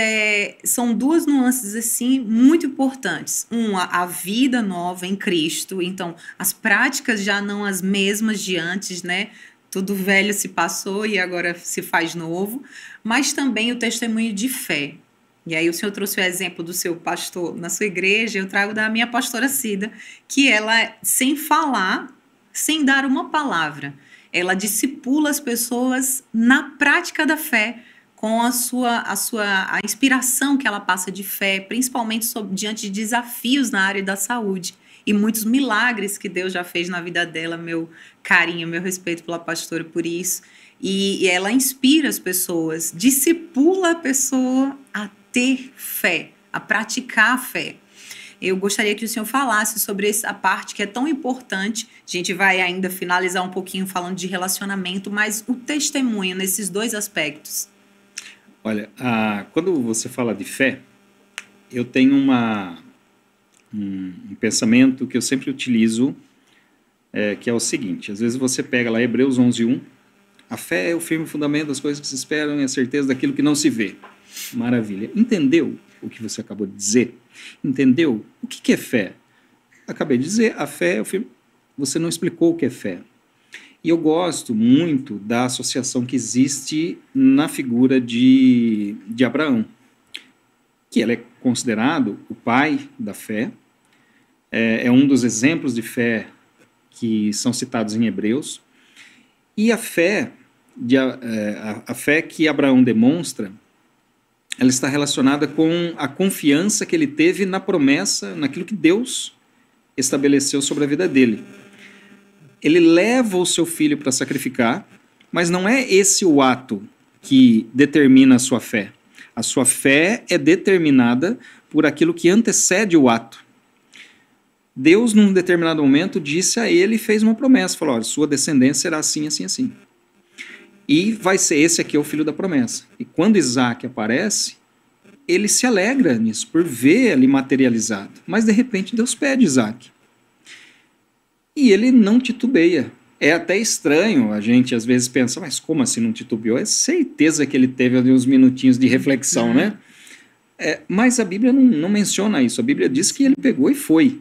são duas nuances assim muito importantes. Uma, a vida nova em Cristo, então as práticas já não as mesmas de antes, né? Tudo velho se passou e agora se faz novo, mas também o testemunho de fé. E aí o senhor trouxe o exemplo do seu pastor na sua igreja, eu trago da minha pastora Cida, que ela, sem falar, sem dar uma palavra, ela discipula as pessoas na prática da fé, com a inspiração que ela passa de fé, principalmente diante de desafios na área da saúde. E muitos milagres que Deus já fez na vida dela, meu carinho, meu respeito pela pastora por isso. E ela inspira as pessoas, discipula a pessoa a ter fé, a praticar a fé. Eu gostaria que o senhor falasse sobre essa parte que é tão importante. A gente vai ainda finalizar um pouquinho falando de relacionamento, mas o testemunho nesses dois aspectos. Olha, quando você fala de fé, eu tenho um pensamento que eu sempre utilizo, que é o seguinte: às vezes você pega lá Hebreus 11:1, a fé é o firme fundamento das coisas que se esperam e a certeza daquilo que não se vê. Maravilha. Entendeu o que você acabou de dizer? Entendeu? O que é fé? Acabei de dizer, a fé é o firme... Você não explicou o que é fé. E eu gosto muito da associação que existe na figura de Abraão, que ele é considerado o pai da fé, é um dos exemplos de fé que são citados em Hebreus, e a fé que Abraão demonstra, ela está relacionada com a confiança que ele teve na promessa, naquilo que Deus estabeleceu sobre a vida dele. Ele leva o seu filho para sacrificar, mas não é esse o ato que determina a sua fé. A sua fé é determinada por aquilo que antecede o ato. Deus, num determinado momento, disse a ele e fez uma promessa, falou: olha, sua descendência será assim, assim, assim. E vai ser esse aqui é o filho da promessa. E quando Isaac aparece, ele se alegra nisso, por ver ali materializado. Mas, de repente, Deus pede Isaac. E ele não titubeia. É até estranho, a gente às vezes pensa, mas como assim não titubeou? É certeza que ele teve ali uns minutinhos de reflexão, né? Mas a Bíblia não menciona isso. A Bíblia diz que ele pegou e foi.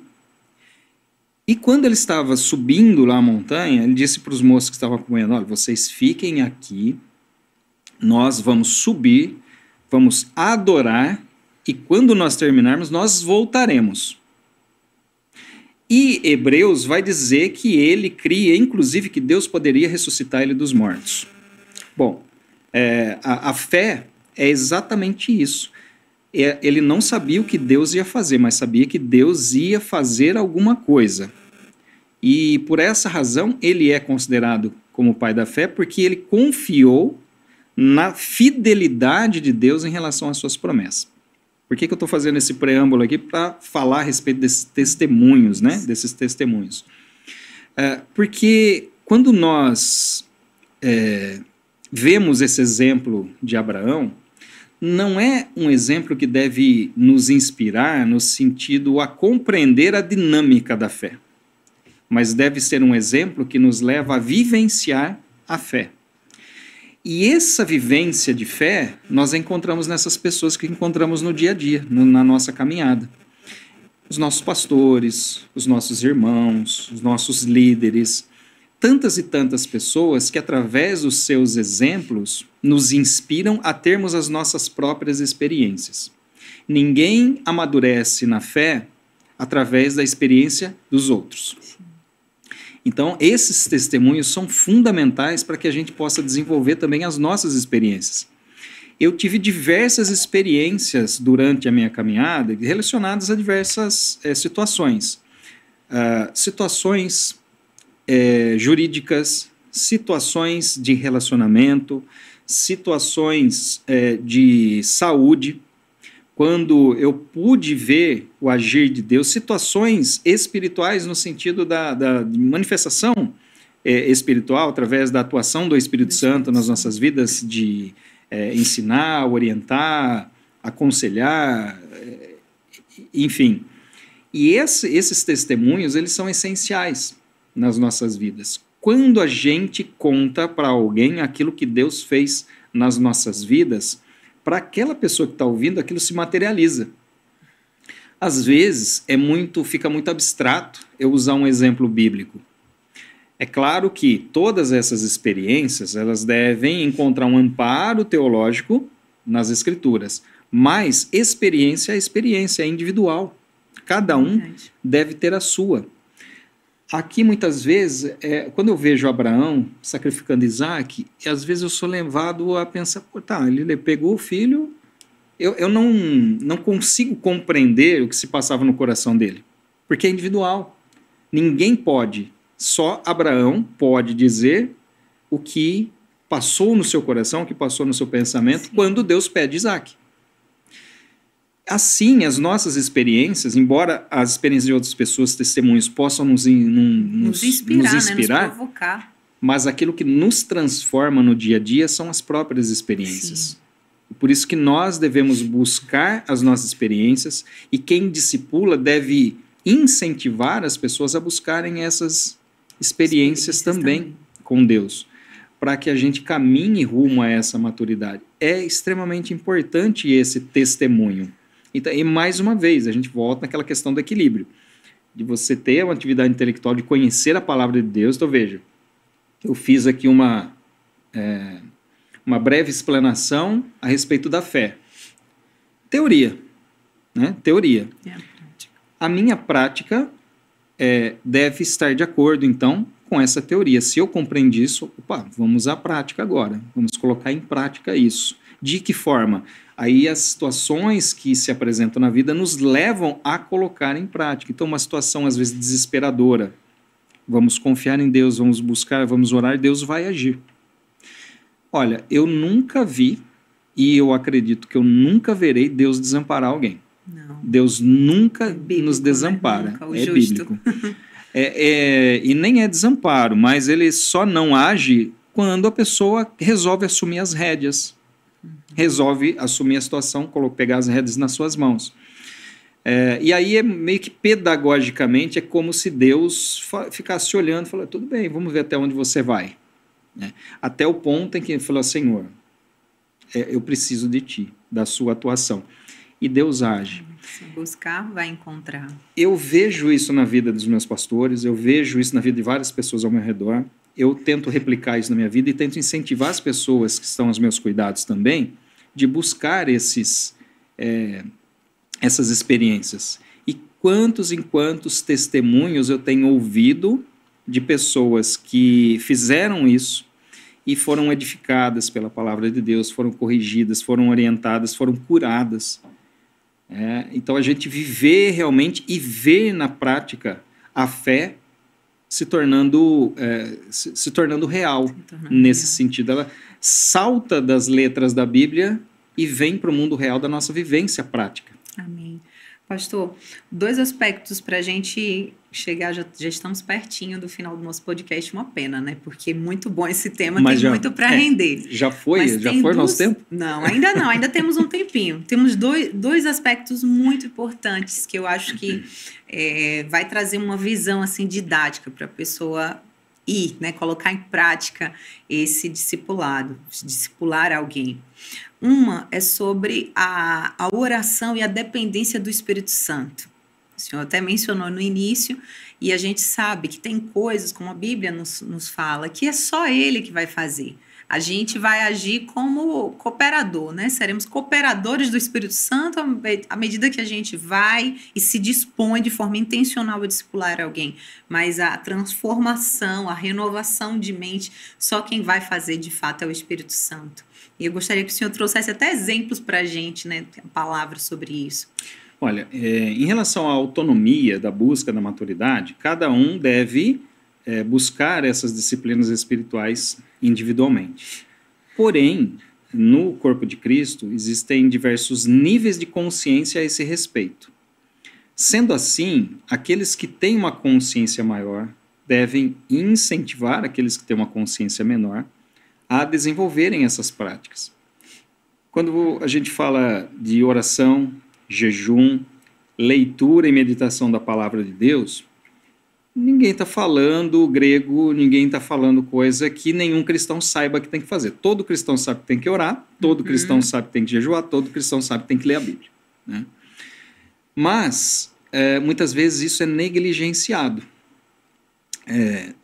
E quando ele estava subindo lá a montanha, ele disse para os moços que estavam acompanhando: olha, vocês fiquem aqui, nós vamos subir, vamos adorar, e quando nós terminarmos, nós voltaremos. E Hebreus vai dizer que ele cria, inclusive, que Deus poderia ressuscitar ele dos mortos. Bom, a fé é exatamente isso. Ele não sabia o que Deus ia fazer, mas sabia que Deus ia fazer alguma coisa. E por essa razão ele é considerado como o pai da fé, porque ele confiou na fidelidade de Deus em relação às suas promessas. Por que eu estou fazendo esse preâmbulo aqui? Para falar a respeito desses testemunhos, né? Desses testemunhos. Porque quando nós vemos esse exemplo de Abraão, não é um exemplo que deve nos inspirar no sentido a compreender a dinâmica da fé, mas deve ser um exemplo que nos leva a vivenciar a fé. E essa vivência de fé nós encontramos nessas pessoas que encontramos no dia a dia, na nossa caminhada. Os nossos pastores, os nossos irmãos, os nossos líderes, tantas e tantas pessoas que através dos seus exemplos nos inspiram a termos as nossas próprias experiências. Ninguém amadurece na fé através da experiência dos outros. Então, esses testemunhos são fundamentais para que a gente possa desenvolver também as nossas experiências. Eu tive diversas experiências durante a minha caminhada relacionadas a diversas situações. Situações jurídicas, situações de relacionamento, situações de saúde, quando eu pude ver o agir de Deus, situações espirituais no sentido da manifestação espiritual, através da atuação do Espírito Santo nas nossas vidas, de ensinar, orientar, aconselhar, enfim. E esses testemunhos, eles são essenciais nas nossas vidas. Quando a gente conta para alguém aquilo que Deus fez nas nossas vidas, para aquela pessoa que está ouvindo, aquilo se materializa. Às vezes, fica muito abstrato eu usar um exemplo bíblico. É claro que todas essas experiências, elas devem encontrar um amparo teológico nas Escrituras, Mas experiência é individual. Cada um deve ter a sua. Aqui, muitas vezes, quando eu vejo Abraão sacrificando Isaac, às vezes eu sou levado a pensar, pô, tá, ele pegou o filho, eu não consigo compreender o que se passava no coração dele, porque é individual. Ninguém pode, só Abraão pode dizer o que passou no seu coração, o que passou no seu pensamento, sim, quando Deus pede Isaac. Assim, as nossas experiências, embora as experiências de outras pessoas, testemunhos, possam nos inspirar, né? Nos provocar. Mas aquilo que nos transforma no dia a dia são as próprias experiências. Sim. Por isso que nós devemos buscar as nossas experiências e quem discipula deve incentivar as pessoas a buscarem essas experiências também com Deus, para que a gente caminhe rumo a essa maturidade. É extremamente importante esse testemunho. Então, e mais uma vez, a gente volta naquela questão do equilíbrio, de você ter uma atividade intelectual, de conhecer a palavra de Deus. Então, veja, eu fiz aqui uma breve explanação a respeito da fé. Teoria, né? Teoria. A minha prática deve estar de acordo, então, com essa teoria. Se eu compreendi isso, vamos à prática agora. Vamos colocar em prática isso. De que forma? Aí as situações que se apresentam na vida nos levam a colocar em prática. Então, uma situação, às vezes, desesperadora. Vamos confiar em Deus, vamos buscar, vamos orar, Deus vai agir. Olha, eu nunca vi, e eu acredito que eu nunca verei Deus desamparar alguém. Não. Deus nunca nos desampara. Nunca, é bíblico. E nem é desamparo, mas ele só não age quando a pessoa resolve assumir as rédeas. Resolve assumir a situação, pegar as rédeas nas suas mãos. E aí, meio que pedagogicamente, é como se Deus ficasse olhando e falasse, tudo bem, vamos ver até onde você vai. Até o ponto em que ele falou, Senhor, eu preciso de ti, da sua atuação. E Deus age. Se buscar, vai encontrar. Eu vejo isso na vida dos meus pastores, eu vejo isso na vida de várias pessoas ao meu redor. Eu tento replicar isso na minha vida e tento incentivar as pessoas que estão aos meus cuidados também de buscar essas experiências. E quantos testemunhos eu tenho ouvido de pessoas que fizeram isso e foram edificadas pela palavra de Deus, foram corrigidas, foram orientadas, foram curadas. Então a gente viver realmente e ver na prática a fé se tornando real nesse sentido. Ela salta das letras da Bíblia e vem para o mundo real da nossa vivência prática. Amém. Pastor, 2 aspectos para a gente chegar, já estamos pertinho do final do nosso podcast, uma pena, né? Porque muito bom esse tema, mas tem muito para render. Já foi nosso tempo? Não, ainda temos um tempinho. Temos dois aspectos muito importantes que eu acho que vai trazer uma visão assim didática para a pessoa ir, né? Colocar em prática esse discipular alguém. Uma é sobre a oração e a dependência do Espírito Santo. O senhor até mencionou no início, e a gente sabe que tem coisas, como a Bíblia nos fala, que é só Ele que vai fazer. A gente vai agir como cooperador, né? Seremos cooperadores do Espírito Santo à medida que a gente vai e se dispõe de forma intencional a discipular alguém. Mas a transformação, a renovação de mente, só quem vai fazer de fato é o Espírito Santo. E eu gostaria que o senhor trouxesse até exemplos para a gente, né? Palavras sobre isso. Olha, em relação à autonomia da busca da maturidade, cada um deve buscar essas disciplinas espirituais individualmente. Porém, no corpo de Cristo, existem diversos níveis de consciência a esse respeito. Sendo assim, aqueles que têm uma consciência maior devem incentivar aqueles que têm uma consciência menor a desenvolverem essas práticas. Quando a gente fala de oração, jejum, leitura e meditação da palavra de Deus, ninguém está falando grego, ninguém está falando coisa que nenhum cristão saiba que tem que fazer. Todo cristão sabe que tem que orar, todo cristão sabe que tem que jejuar, todo cristão sabe que tem que ler a Bíblia, né? Mas, muitas vezes isso é negligenciado.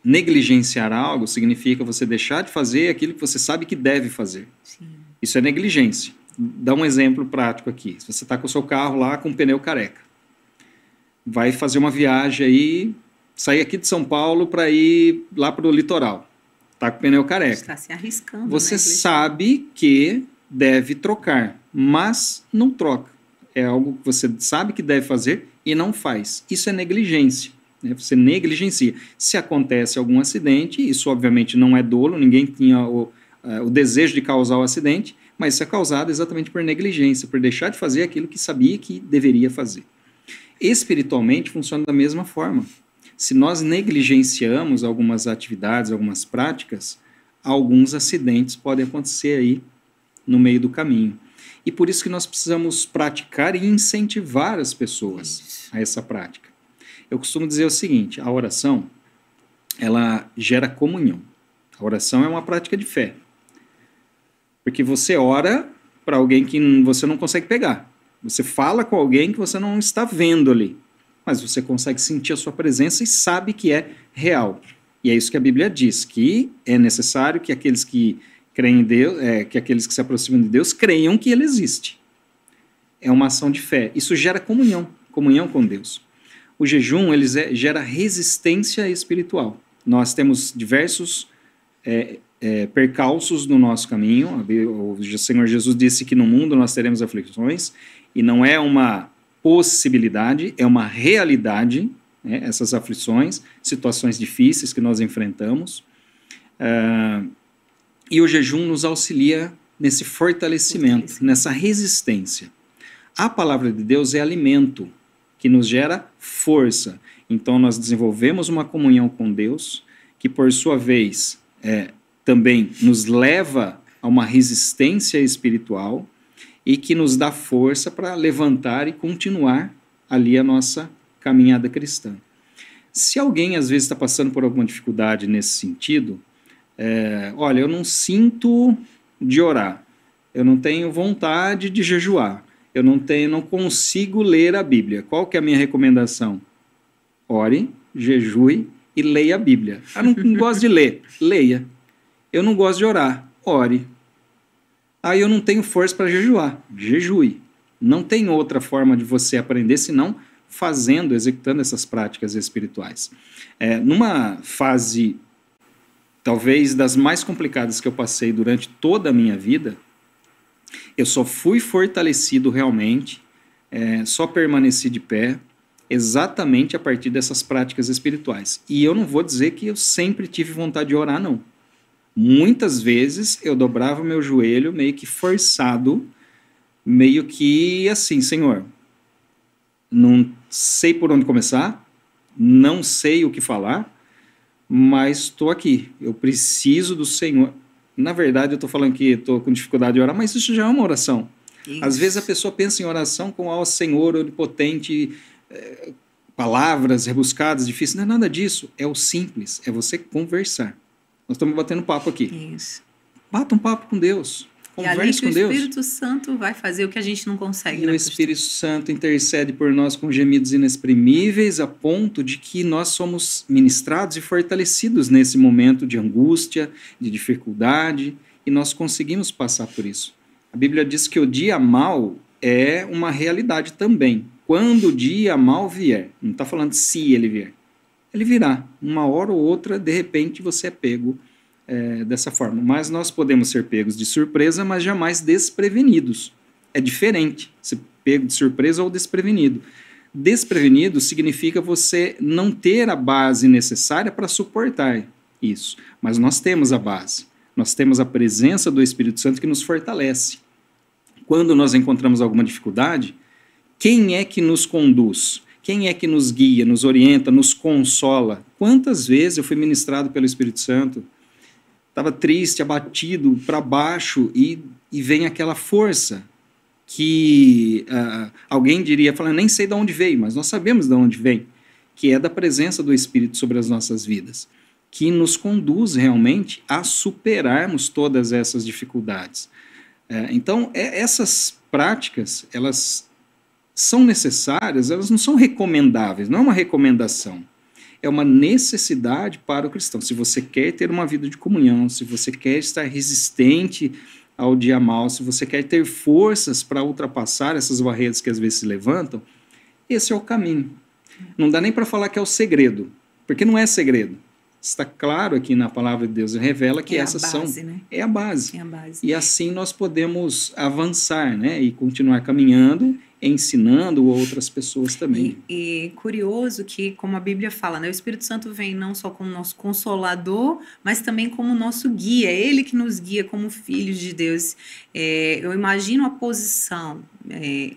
Negligenciar algo significa você deixar de fazer aquilo que você sabe que deve fazer. Sim. Isso é negligência. dar um exemplo prático aqui. Se você está com o seu carro lá com o pneu careca, vai fazer uma viagem aí, sair aqui de São Paulo para ir lá para o litoral. Está com o pneu careca. Está se arriscando. Você sabe que deve trocar, mas não troca. É algo que você sabe que deve fazer e não faz. Isso é negligência. Né? Você negligencia. Se acontece algum acidente, isso obviamente não é dolo, ninguém tinha o desejo de causar o acidente, mas isso é causado exatamente por negligência, por deixar de fazer aquilo que sabia que deveria fazer. Espiritualmente funciona da mesma forma. Se nós negligenciamos algumas atividades, algumas práticas, alguns acidentes podem acontecer aí no meio do caminho. E por isso que nós precisamos praticar e incentivar as pessoas a essa prática. Eu costumo dizer o seguinte, a oração, ela gera comunhão. A oração é uma prática de fé. Porque você ora para alguém que você não consegue pegar. Você fala com alguém que você não está vendo ali. Mas você consegue sentir a sua presença e sabe que é real. E é isso que a Bíblia diz, que é necessário que aqueles que creem em Deus, que aqueles que se aproximam de Deus, creiam que Ele existe. É uma ação de fé. Isso gera comunhão com Deus. O jejum, ele gera resistência espiritual. Nós temos diversos percalços no nosso caminho. O Senhor Jesus disse que no mundo nós teremos aflições, e não é uma possibilidade, é uma realidade, né, essas aflições, situações difíceis que nós enfrentamos. E o jejum nos auxilia nesse fortalecimento, nessa resistência. A palavra de Deus é alimento que nos gera força. Então nós desenvolvemos uma comunhão com Deus, que por sua vez também nos leva a uma resistência espiritual e que nos dá força para levantar e continuar ali a nossa caminhada cristã. Se alguém às vezes está passando por alguma dificuldade nesse sentido, olha, eu não sinto de orar, eu não tenho vontade de jejuar, eu não consigo ler a Bíblia. Qual que é a minha recomendação? Ore, jejue e leia a Bíblia. Eu não gosto de ler, leia. Eu não gosto de orar, ore. Aí eu não tenho força para jejuar, jejue. Não tem outra forma de você aprender senão fazendo, executando essas práticas espirituais. Numa fase, talvez das mais complicadas que eu passei durante toda a minha vida, eu só fui fortalecido realmente, só permaneci de pé, exatamente a partir dessas práticas espirituais. E eu não vou dizer que eu sempre tive vontade de orar, não. Muitas vezes eu dobrava meu joelho meio que forçado, meio que assim, Senhor, não sei por onde começar, não sei o que falar, mas estou aqui, eu preciso do Senhor. Na verdade, eu estou falando que estou com dificuldade de orar, mas isso já é uma oração. Isso. Às vezes a pessoa pensa em oração com o Senhor onipotente, palavras rebuscadas, difíceis. Não é nada disso, é o simples, é você conversar. Nós estamos batendo papo aqui. Isso. Bata um papo com Deus. Converse com Deus. O Espírito Santo vai fazer o que a gente não consegue. E o Espírito Santo intercede por nós com gemidos inexprimíveis, a ponto de que nós somos ministrados e fortalecidos nesse momento de angústia, de dificuldade, e nós conseguimos passar por isso. A Bíblia diz que o dia mau é uma realidade também. Quando o dia mau vier, não está falando se ele vier, ele virá. Uma hora ou outra, de repente, você é pego dessa forma. Mas nós podemos ser pegos de surpresa, mas jamais desprevenidos. É diferente ser pego de surpresa ou desprevenido. Desprevenido significa você não ter a base necessária para suportar isso. Mas nós temos a base. Nós temos a presença do Espírito Santo que nos fortalece. Quando nós encontramos alguma dificuldade, quem é que nos conduz? Quem é que nos guia, nos orienta, nos consola? Quantas vezes eu fui ministrado pelo Espírito Santo? Estava triste, abatido, para baixo, e vem aquela força que alguém diria, falando, nem sei de onde veio, mas nós sabemos de onde vem, que é da presença do Espírito sobre as nossas vidas, que nos conduz realmente a superarmos todas essas dificuldades. Então, essas práticas, elas são necessárias, elas não são recomendáveis, não é uma recomendação, é uma necessidade para o cristão. Se você quer ter uma vida de comunhão, se você quer estar resistente ao dia mau, se você quer ter forças para ultrapassar essas barreiras que às vezes se levantam, esse é o caminho. Não dá nem para falar que é o segredo, porque não é segredo. Está claro aqui na palavra de Deus, revela que essas base, são... né? É a base. É a base. E assim nós podemos avançar, né? E continuar caminhando, ensinando outras pessoas também. E curioso que, como a Bíblia fala, né, o Espírito Santo vem não só como nosso consolador, mas também como nosso guia. É ele que nos guia como filhos de Deus. Eu imagino a posição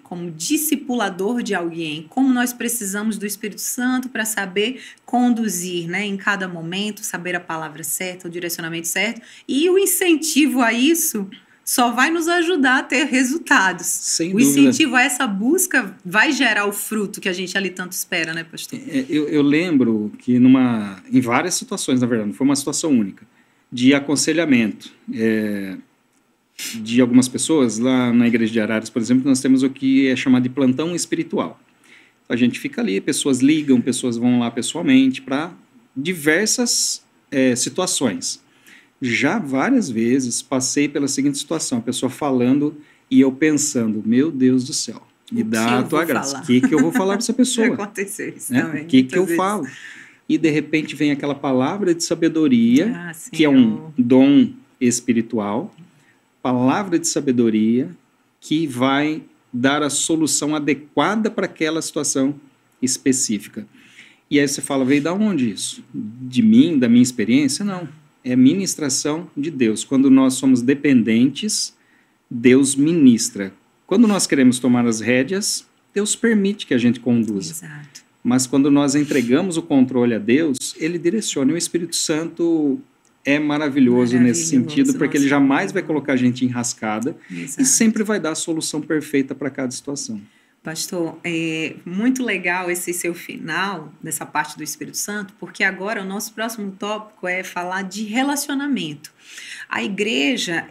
como discipulador de alguém, como nós precisamos do Espírito Santo para saber conduzir, né, em cada momento, saber a palavra certa, o direcionamento certo, e o incentivo a isso só vai nos ajudar a ter resultados. Sem o dúvida. incentivo a essa busca vai gerar o fruto que a gente ali tanto espera, né, pastor? Eu lembro que em várias situações, na verdade, não foi uma situação única, de aconselhamento de algumas pessoas, lá na igreja de Araras, por exemplo, nós temos o que é chamado de plantão espiritual. A gente fica ali, pessoas ligam, pessoas vão lá pessoalmente para diversas situações. Já várias vezes passei pela seguinte situação, a pessoa falando e eu pensando, meu Deus do céu, me dá a tua graça. O que eu vou falar para essa pessoa? Já aconteceu isso né? também. O que eu falo? E de repente vem aquela palavra de sabedoria, que é um dom espiritual, palavra de sabedoria que vai dar a solução adequada para aquela situação específica. E aí você fala, veio da onde isso? De mim, da minha experiência? Não. É ministração de Deus. Quando nós somos dependentes, Deus ministra. Quando nós queremos tomar as rédeas, Deus permite que a gente conduza. Exato. Mas quando nós entregamos o controle a Deus, Ele direciona. E o Espírito Santo é maravilhoso nesse sentido, porque ele jamais vai colocar a gente enrascada. Exato. E sempre vai dar a solução perfeita para cada situação. Pastor, é muito legal esse seu final, dessa parte do Espírito Santo, porque agora o nosso próximo tópico é falar de relacionamento. A igreja,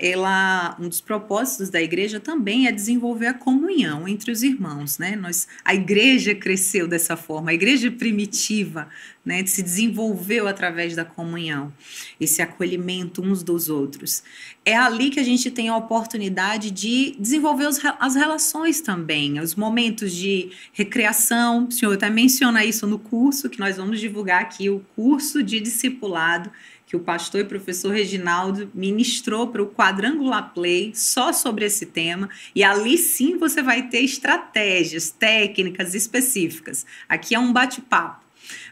um dos propósitos da igreja também é desenvolver a comunhão entre os irmãos, né? A igreja cresceu dessa forma, a igreja primitiva, né, se desenvolveu através da comunhão, esse acolhimento uns dos outros. É ali que a gente tem a oportunidade de desenvolver as relações também, os momentos de recreação. O senhor até menciona isso no curso, que nós vamos divulgar aqui, o curso de discipulado, que o pastor e professor Reginaldo ministrou para o Quadrangular Play só sobre esse tema, e ali sim você vai ter estratégias, técnicas específicas. Aqui é um bate-papo.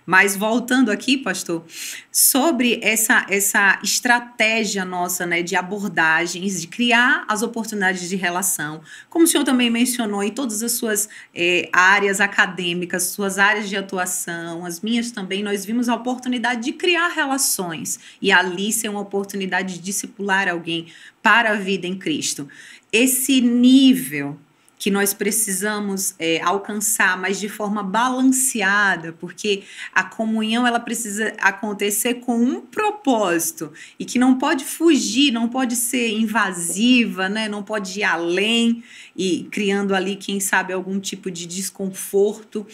Mas voltando aqui, pastor, sobre essa estratégia nossa, né, de abordagens, de criar as oportunidades de relação, como o senhor também mencionou em todas as suas áreas acadêmicas, suas áreas de atuação, as minhas também, nós vimos a oportunidade de criar relações e ali ser uma oportunidade de discipular alguém para a vida em Cristo. Esse nível que nós precisamos alcançar, mas de forma balanceada, porque a comunhão ela precisa acontecer com um propósito e que não pode fugir, não pode ser invasiva, né? Não pode ir além e criando ali, quem sabe, algum tipo de desconforto.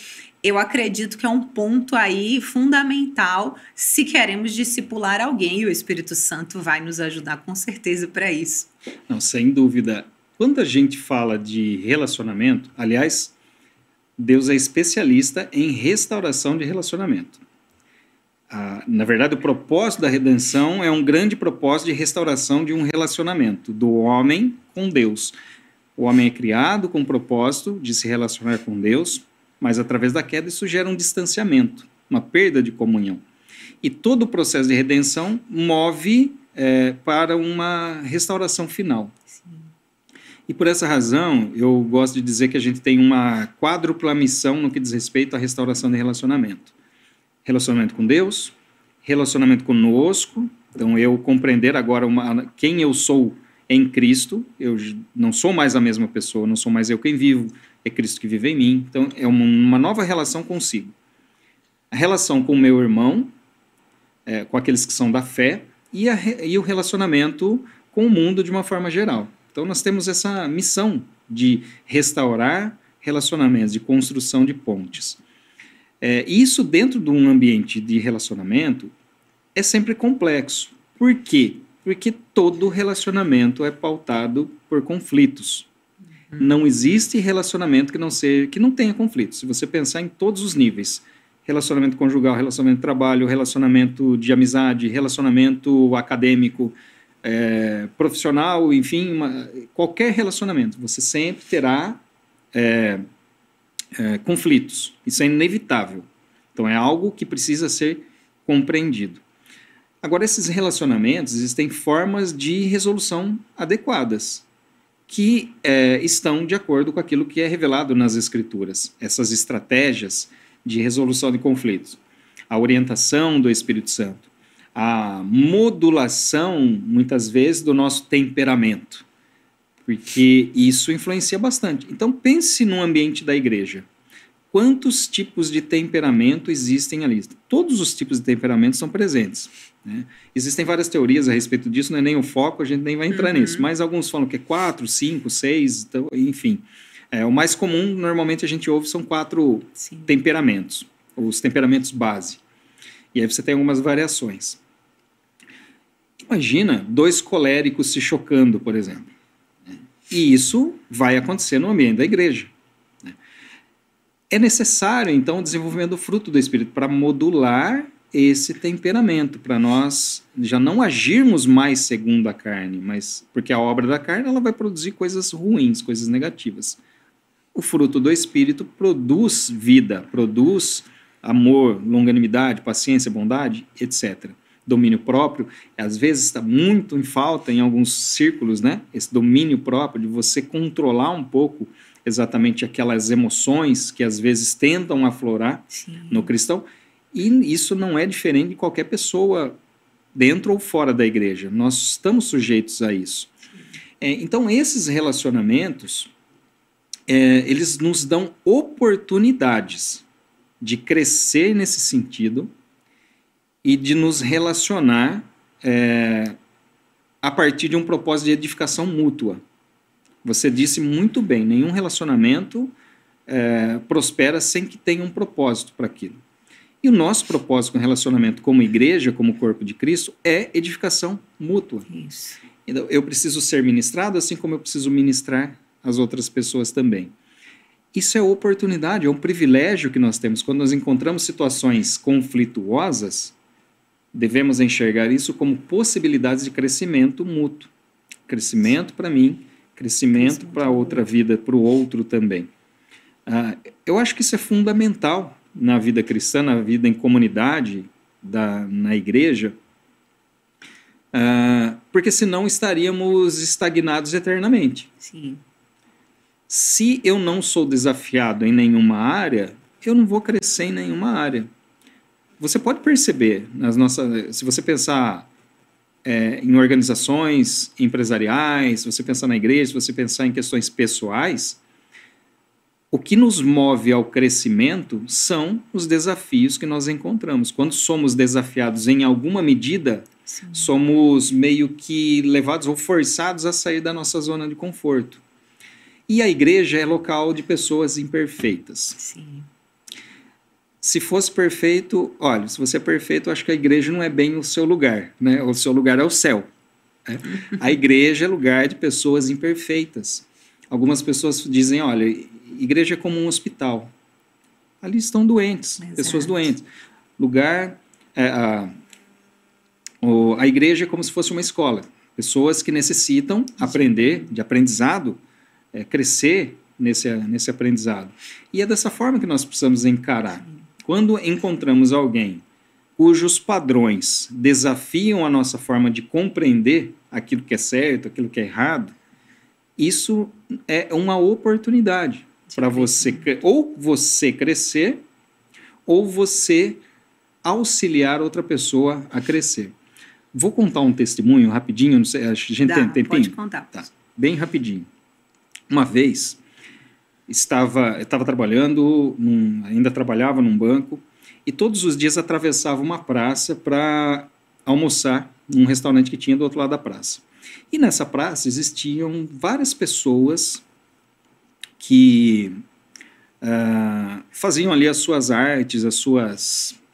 Eu acredito que é um ponto aí fundamental se queremos discipular alguém, e o Espírito Santo vai nos ajudar com certeza para isso. Não, sem dúvida. Quando a gente fala de relacionamento, aliás, Deus é especialista em restauração de relacionamento. Na verdade, o propósito da redenção é um grande propósito de restauração de um relacionamento do homem com Deus. O homem é criado com o propósito de se relacionar com Deus, mas através da queda isso gera um distanciamento, uma perda de comunhão. E todo o processo de redenção move para uma restauração final. E por essa razão, eu gosto de dizer que a gente tem uma quádrupla missão no que diz respeito à restauração de relacionamento. Relacionamento com Deus, relacionamento conosco, então eu compreender agora quem eu sou em Cristo, eu não sou mais a mesma pessoa, não sou mais eu quem vivo, é Cristo que vive em mim, então é uma nova relação consigo. A relação com o meu irmão, com aqueles que são da fé, e o relacionamento com o mundo de uma forma geral. Então, nós temos essa missão de restaurar relacionamentos, de construção de pontes. Isso, dentro de um ambiente de relacionamento, é sempre complexo. Por quê? Porque todo relacionamento é pautado por conflitos. Não existe relacionamento que não tenha conflitos. Se você pensar em todos os níveis, relacionamento conjugal, relacionamento de trabalho, relacionamento de amizade, relacionamento acadêmico, profissional, enfim, qualquer relacionamento, você sempre terá conflitos. Isso é inevitável. Então é algo que precisa ser compreendido. Agora, esses relacionamentos, existem formas de resolução adequadas, que estão de acordo com aquilo que é revelado nas Escrituras. Essas estratégias de resolução de conflitos. A orientação do Espírito Santo. A modulação, muitas vezes, do nosso temperamento. Porque isso influencia bastante. Então, pense no ambiente da igreja. Quantos tipos de temperamento existem ali? Todos os tipos de temperamento são presentes. Né? Existem várias teorias a respeito disso, não é nem o foco, a gente nem vai entrar nisso, mas alguns falam que é 4, 5, 6, então, enfim. O mais comum, normalmente, a gente ouve são 4 temperamentos, os temperamentos base. E aí você tem algumas variações. Imagina 2 coléricos se chocando, por exemplo. E isso vai acontecer no ambiente da igreja. É necessário, então, o desenvolvimento do fruto do Espírito para modular esse temperamento, para nós já não agirmos mais segundo a carne, mas porque a obra da carne ela vai produzir coisas ruins, coisas negativas. O fruto do Espírito produz vida, produz amor, longanimidade, paciência, bondade, etc. Domínio próprio, às vezes está muito em falta em alguns círculos, né? Esse domínio próprio de você controlar um pouco exatamente aquelas emoções que às vezes tentam aflorar no cristão. E isso não é diferente de qualquer pessoa dentro ou fora da igreja. Nós estamos sujeitos a isso. Então, esses relacionamentos, eles nos dão oportunidades de crescer nesse sentido e de nos relacionar a partir de um propósito de edificação mútua. Você disse muito bem, nenhum relacionamento prospera sem que tenha um propósito para aquilo. E o nosso propósito com o relacionamento como igreja, como corpo de Cristo, é edificação mútua. Isso. Então, eu preciso ser ministrado, assim como eu preciso ministrar as outras pessoas também. Isso é oportunidade, é um privilégio que nós temos. Quando nós encontramos situações conflituosas, devemos enxergar isso como possibilidades de crescimento mútuo. Crescimento para mim, crescimento para outra vida, para o outro também. Eu acho que isso é fundamental na vida cristã, na vida em comunidade, na igreja, porque senão estaríamos estagnados eternamente. Sim. Se eu não sou desafiado em nenhuma área, eu não vou crescer em nenhuma área. Você pode perceber, se você pensar em organizações empresariais, se você pensar na igreja, se você pensar em questões pessoais, o que nos move ao crescimento são os desafios que nós encontramos. Quando somos desafiados em alguma medida, somos meio que levados ou forçados a sair da nossa zona de conforto. E a igreja é local de pessoas imperfeitas. Sim. Se fosse perfeito, olha, se você é perfeito, eu acho que a igreja não é bem o seu lugar, né? O seu lugar é o céu. Né? A igreja é lugar de pessoas imperfeitas. Algumas pessoas dizem, olha, igreja é como um hospital. Ali estão doentes, pessoas doentes. A igreja é como se fosse uma escola. Pessoas que necessitam aprender, de aprendizado, crescer nesse aprendizado. E é dessa forma que nós precisamos encarar. Quando encontramos alguém cujos padrões desafiam a nossa forma de compreender aquilo que é certo, aquilo que é errado, isso é uma oportunidade para você, ou você crescer, ou você auxiliar outra pessoa a crescer. Vou contar um testemunho rapidinho, não sei, a gente tem tempinho? Pode contar. Tá, bem rapidinho. Uma vez, estava trabalhando, ainda trabalhava num banco, e todos os dias atravessava uma praça para almoçar num restaurante que tinha do outro lado da praça. E nessa praça existiam várias pessoas que faziam ali as suas artes,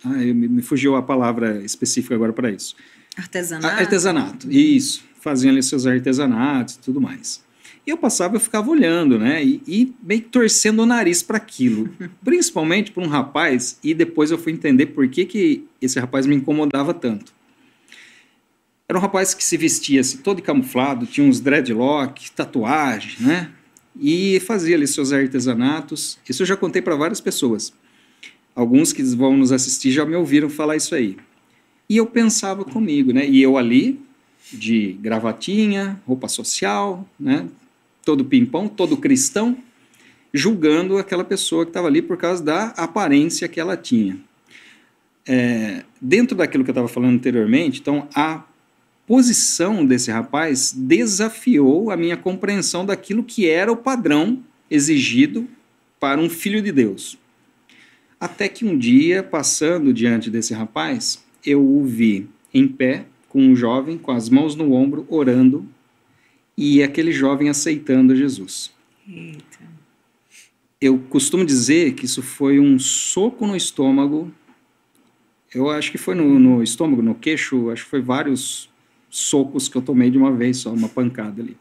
me fugiu a palavra específica agora para isso. Artesanato? Artesanato, isso. Faziam ali seus artesanatos e tudo mais. E eu passava, eu ficava olhando, né? E meio que torcendo o nariz para aquilo. Principalmente para um rapaz, e depois eu fui entender por que esse rapaz me incomodava tanto. Era um rapaz que se vestia assim, todo camuflado, tinha uns dreadlock, tatuagem, né? E fazia ali seus artesanatos. Isso eu já contei para várias pessoas. Alguns que vão nos assistir já me ouviram falar isso aí. E eu pensava comigo, né? E eu ali, de gravatinha, roupa social, né? Todo pimpão, todo cristão, julgando aquela pessoa que estava ali por causa da aparência que ela tinha. Dentro daquilo que eu estava falando anteriormente, então, a posição desse rapaz desafiou a minha compreensão daquilo que era o padrão exigido para um filho de Deus. Até que um dia, passando diante desse rapaz, eu o vi em pé, com um jovem, com as mãos no ombro, orando, e aquele jovem aceitando Jesus. Eita. Eu costumo dizer que isso foi um soco no estômago. Eu acho que foi no estômago, no queixo, acho que foi vários socos que eu tomei de uma vez só, uma pancada ali.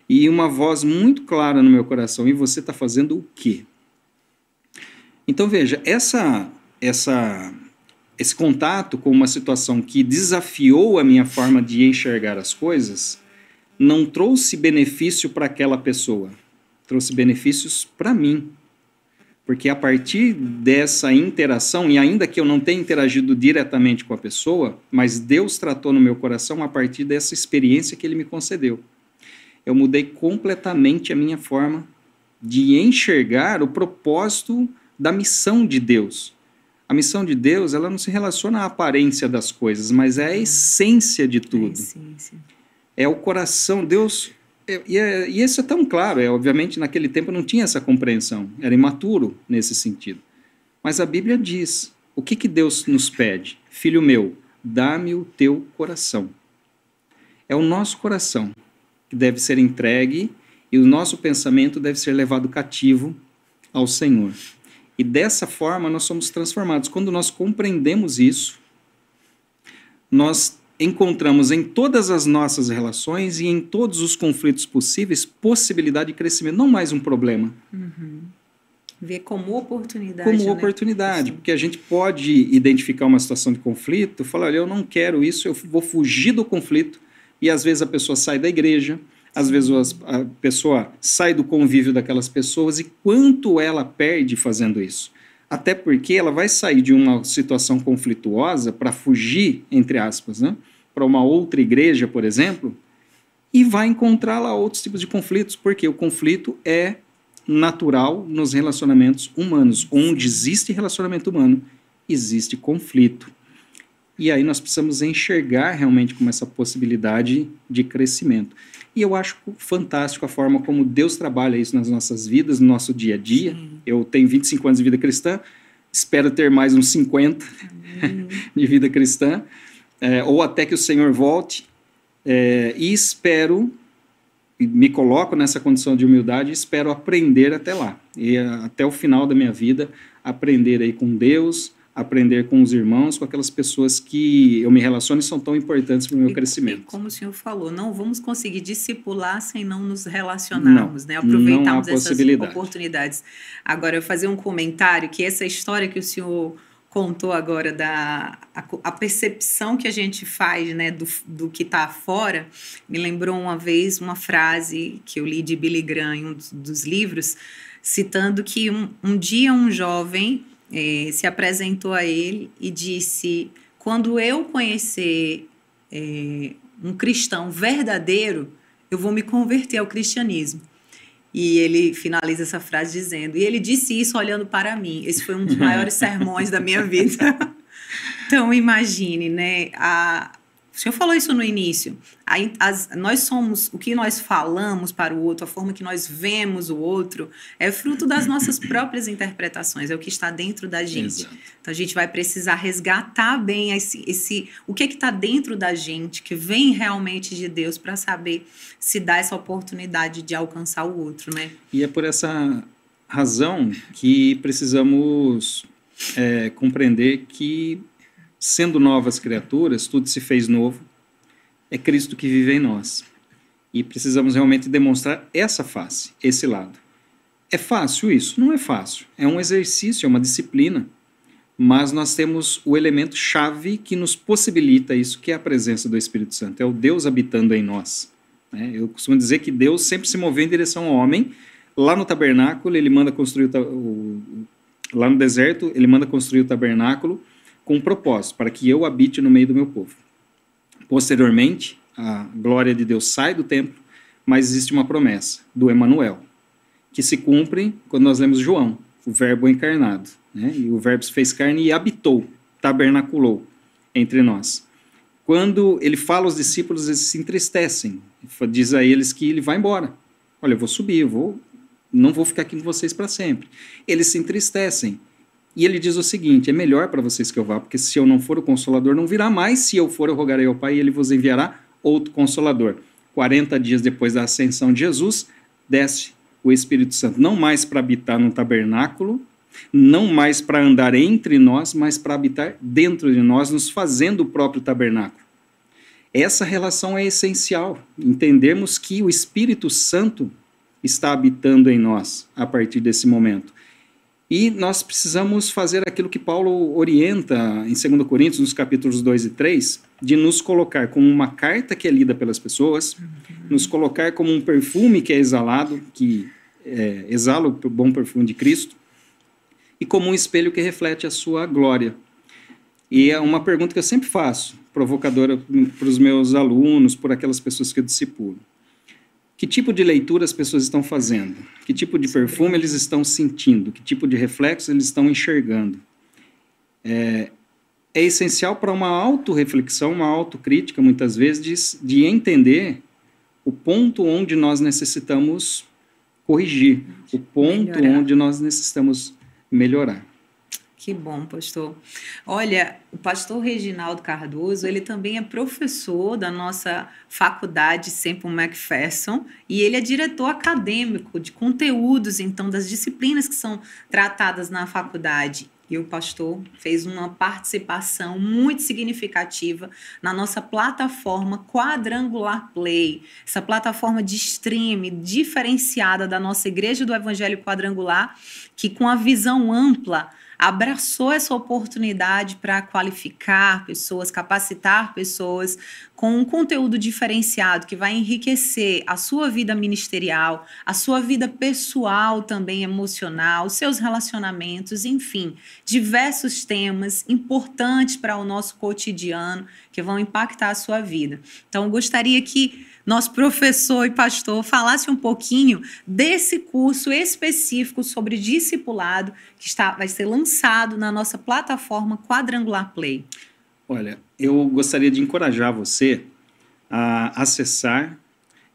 E uma voz muito clara no meu coração: e você está fazendo o quê? Então veja, esse contato com uma situação que desafiou a minha forma de enxergar as coisas não trouxe benefício para aquela pessoa, trouxe benefícios para mim. Porque a partir dessa interação, e ainda que eu não tenha interagido diretamente com a pessoa, mas Deus tratou no meu coração a partir dessa experiência que Ele me concedeu. Eu mudei completamente a minha forma de enxergar o propósito da missão de Deus. A missão de Deus, ela não se relaciona à aparência das coisas, mas é a essência de tudo. É o coração. Deus... E isso é tão claro, obviamente naquele tempo não tinha essa compreensão, era imaturo nesse sentido. Mas a Bíblia diz, o que Deus nos pede? Filho meu, dá-me o teu coração. É o nosso coração que deve ser entregue e o nosso pensamento deve ser levado cativo ao Senhor. E dessa forma nós somos transformados. Quando nós compreendemos isso, nós encontramos em todas as nossas relações e em todos os conflitos possíveis possibilidade de crescimento, não mais um problema. Uhum. Ver como oportunidade. Como oportunidade, porque a gente pode identificar uma situação de conflito, falar, olha, eu não quero isso, eu vou fugir do conflito, e às vezes a pessoa sai da igreja, às vezes a pessoa sai do convívio daquelas pessoas, e quanto ela perde fazendo isso? Até porque ela vai sair de uma situação conflituosa para fugir, entre aspas, né? Para uma outra igreja, por exemplo, e vai encontrar lá outros tipos de conflitos, porque o conflito é natural nos relacionamentos humanos. Onde existe relacionamento humano, existe conflito. E aí nós precisamos enxergar realmente como essa possibilidade de crescimento. E eu acho fantástico a forma como Deus trabalha isso nas nossas vidas, no nosso dia a dia. Sim. Eu tenho 25 anos de vida cristã, espero ter mais uns 50 de vida cristã, ou até que o Senhor volte, e espero, me coloco nessa condição de humildade e espero aprender até lá. E até o final da minha vida, aprender aí com Deus, aprender com os irmãos, com aquelas pessoas que eu me relaciono e são tão importantes para o meu crescimento. E como o senhor falou, não vamos conseguir discipular sem não nos relacionarmos, né? Aproveitarmos essas oportunidades. Agora, eu fazer um comentário, que essa história que o senhor contou agora, a percepção que a gente faz, né, do que está fora, me lembrou uma vez uma frase que eu li de Billy Graham em um dos livros, citando que um dia um jovem se apresentou a ele e disse: quando eu conhecer um cristão verdadeiro, eu vou me converter ao cristianismo. E ele finaliza essa frase dizendo, e ele disse isso olhando para mim. Esse foi um dos maiores sermões da minha vida. Então, imagine, né? O senhor falou isso no início. Nós somos, o que nós falamos para o outro, a forma que nós vemos o outro, é fruto das nossas próprias interpretações, é o que está dentro da gente. Exato. Então, a gente vai precisar resgatar bem o que está dentro da gente, que vem realmente de Deus, para saber se dá essa oportunidade de alcançar o outro, né? E é por essa razão que precisamos compreender que sendo novas criaturas, tudo se fez novo, é Cristo que vive em nós. E precisamos realmente demonstrar essa face, esse lado. É fácil isso? Não é fácil. É um exercício, é uma disciplina. Mas nós temos o elemento chave que nos possibilita isso, que é a presença do Espírito Santo. É o Deus habitando em nós. Eu costumo dizer que Deus sempre se moveu em direção ao homem. Lá no tabernáculo, ele manda construir lá no deserto, ele manda construir o tabernáculo com um propósito, para que eu habite no meio do meu povo. Posteriormente, a glória de Deus sai do templo, mas existe uma promessa do Emanuel, que se cumpre quando nós lemos João, o verbo encarnado. E o verbo se fez carne e habitou, tabernaculou entre nós. Quando ele fala aos discípulos, eles se entristecem, diz a eles que ele vai embora. Olha, eu vou subir, não vou ficar aqui com vocês para sempre. Eles se entristecem. E ele diz o seguinte: é melhor para vocês que eu vá, porque se eu não for, o Consolador não virá mais. Se eu for, eu rogarei ao Pai e ele vos enviará outro Consolador. 40 dias depois da ascensão de Jesus, desce o Espírito Santo, não mais para habitar no tabernáculo, não mais para andar entre nós, mas para habitar dentro de nós, nos fazendo o próprio tabernáculo. Essa relação é essencial, entendermos que o Espírito Santo está habitando em nós a partir desse momento. E nós precisamos fazer aquilo que Paulo orienta em 2 Coríntios, nos capítulos 2 e 3, de nos colocar como uma carta que é lida pelas pessoas, nos colocar como um perfume que é exalado, que exala o bom perfume de Cristo, e como um espelho que reflete a sua glória. E é uma pergunta que eu sempre faço, provocadora para os meus alunos, por aquelas pessoas que eu discipulo. Que tipo de leitura as pessoas estão fazendo? Que tipo de perfume eles estão sentindo? Que tipo de reflexo eles estão enxergando? É essencial para uma autorreflexão, uma autocrítica, muitas vezes, de entender o ponto onde nós necessitamos corrigir, o ponto onde nós necessitamos melhorar. Que bom, pastor. Olha, o pastor Reginaldo Cardoso, ele também é professor da nossa faculdade Semple McPherson e ele é diretor acadêmico de conteúdos, então, das disciplinas que são tratadas na faculdade. E o pastor fez uma participação muito significativa na nossa plataforma Quadrangular Play, essa plataforma de streaming diferenciada da nossa Igreja do Evangelho Quadrangular, que com a visão ampla abraçou essa oportunidade para qualificar pessoas, capacitar pessoas com um conteúdo diferenciado que vai enriquecer a sua vida ministerial, a sua vida pessoal também emocional, seus relacionamentos, enfim, diversos temas importantes para o nosso cotidiano que vão impactar a sua vida. Então, eu gostaria que nosso professor e pastor falasse um pouquinho desse curso específico sobre discipulado que vai ser lançado na nossa plataforma Quadrangular Play. Olha, eu gostaria de encorajar você a acessar,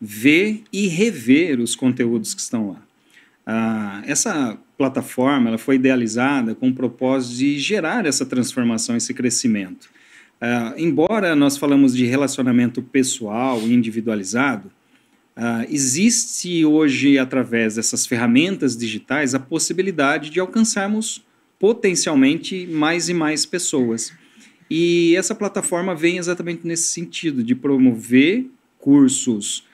ver e rever os conteúdos que estão lá. Essa plataforma ela foi idealizada com o propósito de gerar essa transformação, esse crescimento. Embora nós falamos de relacionamento pessoal e individualizado, existe hoje, através dessas ferramentas digitais, a possibilidade de alcançarmos potencialmente mais e mais pessoas. E essa plataforma vem exatamente nesse sentido, de promover cursos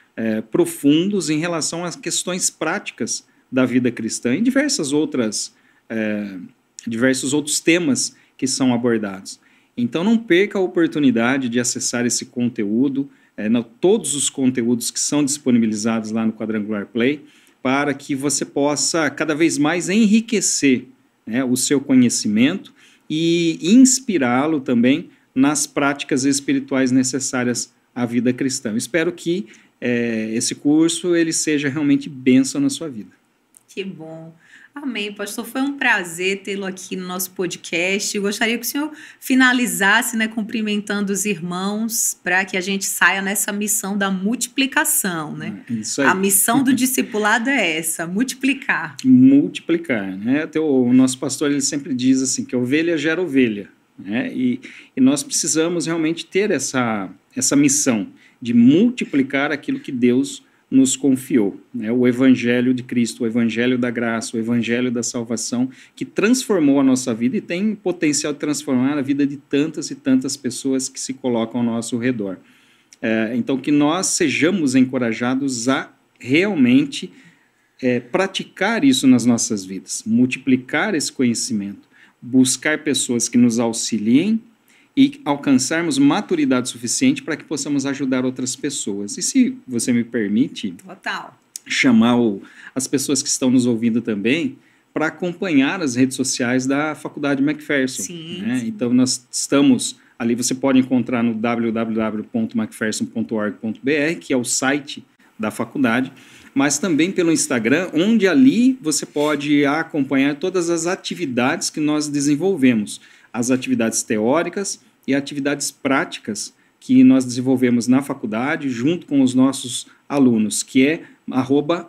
profundos em relação às questões práticas da vida cristã e diversos outros temas que são abordados. Então não perca a oportunidade de acessar esse conteúdo, todos os conteúdos que são disponibilizados lá no Quadrangular Play, para que você possa cada vez mais enriquecer o seu conhecimento e inspirá-lo também nas práticas espirituais necessárias à vida cristã. Eu espero que esse curso ele seja realmente bênção na sua vida. Que bom. Amém, pastor. Foi um prazer tê-lo aqui no nosso podcast. Eu gostaria que o senhor finalizasse, cumprimentando os irmãos, para que a gente saia nessa missão da multiplicação, né? Isso aí. A missão do discipulado é essa, multiplicar. Multiplicar, né? O nosso pastor ele sempre diz assim, que ovelha gera ovelha, né? E nós precisamos realmente ter essa missão de multiplicar aquilo que Deus nos confiou, né? O Evangelho de Cristo, o Evangelho da graça, o Evangelho da salvação, que transformou a nossa vida e tem potencial de transformar a vida de tantas e tantas pessoas que se colocam ao nosso redor. Então, que nós sejamos encorajados a realmente praticar isso nas nossas vidas, multiplicar esse conhecimento, buscar pessoas que nos auxiliem e alcançarmos maturidade suficiente para que possamos ajudar outras pessoas. E se você me permite, chamar as pessoas que estão nos ouvindo também para acompanhar as redes sociais da Faculdade Macpherson. Sim, né? sim. Então, nós estamos ali, você pode encontrar no www.macpherson.org.br, que é o site da faculdade, mas também pelo Instagram, onde ali você pode acompanhar todas as atividades que nós desenvolvemos, as atividades teóricas e atividades práticas que nós desenvolvemos na faculdade junto com os nossos alunos, que é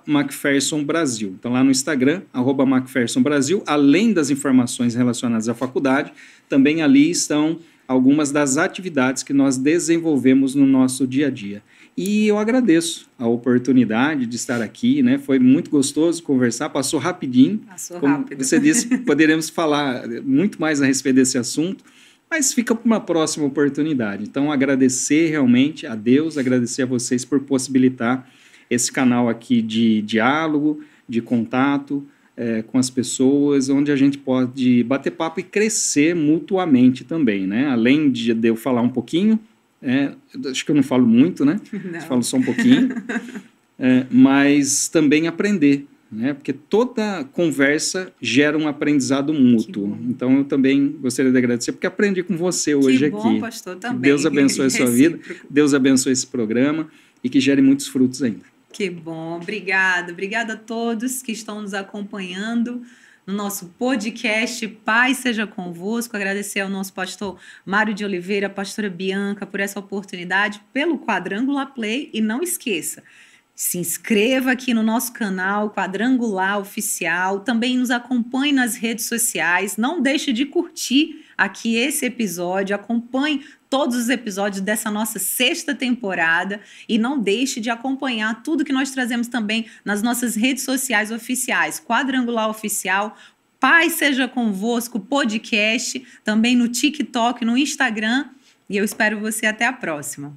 @MacPhersonBrasil. Então lá no Instagram, @MacPhersonBrasil, além das informações relacionadas à faculdade, também ali estão algumas das atividades que nós desenvolvemos no nosso dia a dia. E eu agradeço a oportunidade de estar aqui, né? Foi muito gostoso conversar, passou rapidinho. Como você disse, poderemos falar muito mais a respeito desse assunto, mas fica para uma próxima oportunidade. Então, agradecer realmente a Deus, agradecer a vocês por possibilitar esse canal aqui de diálogo, de contato com as pessoas, onde a gente pode bater papo e crescer mutuamente também, né? Além de eu falar um pouquinho, acho que eu não falo muito, né? Não. Eu falo só um pouquinho, mas também aprender, né? Porque toda conversa gera um aprendizado mútuo. Então, eu também gostaria de agradecer, porque aprendi com você hoje aqui. Que bom, pastor, também. Que Deus abençoe a sua vida, Deus abençoe esse programa e que gere muitos frutos ainda. Que bom, obrigada. Obrigada a todos que estão nos acompanhando no nosso podcast Paz Seja Convosco. Agradecer ao nosso pastor Mário de Oliveira, a pastora Bianca, por essa oportunidade, pelo Quadrangular Play. E não esqueça, se inscreva aqui no nosso canal Quadrangular Oficial, também nos acompanhe nas redes sociais, não deixe de curtir aqui esse episódio, acompanhe todos os episódios dessa nossa 6ª temporada e não deixe de acompanhar tudo que nós trazemos também nas nossas redes sociais oficiais, Quadrangular Oficial, Paz Seja Convosco Podcast, também no TikTok, no Instagram, e eu espero você até a próxima.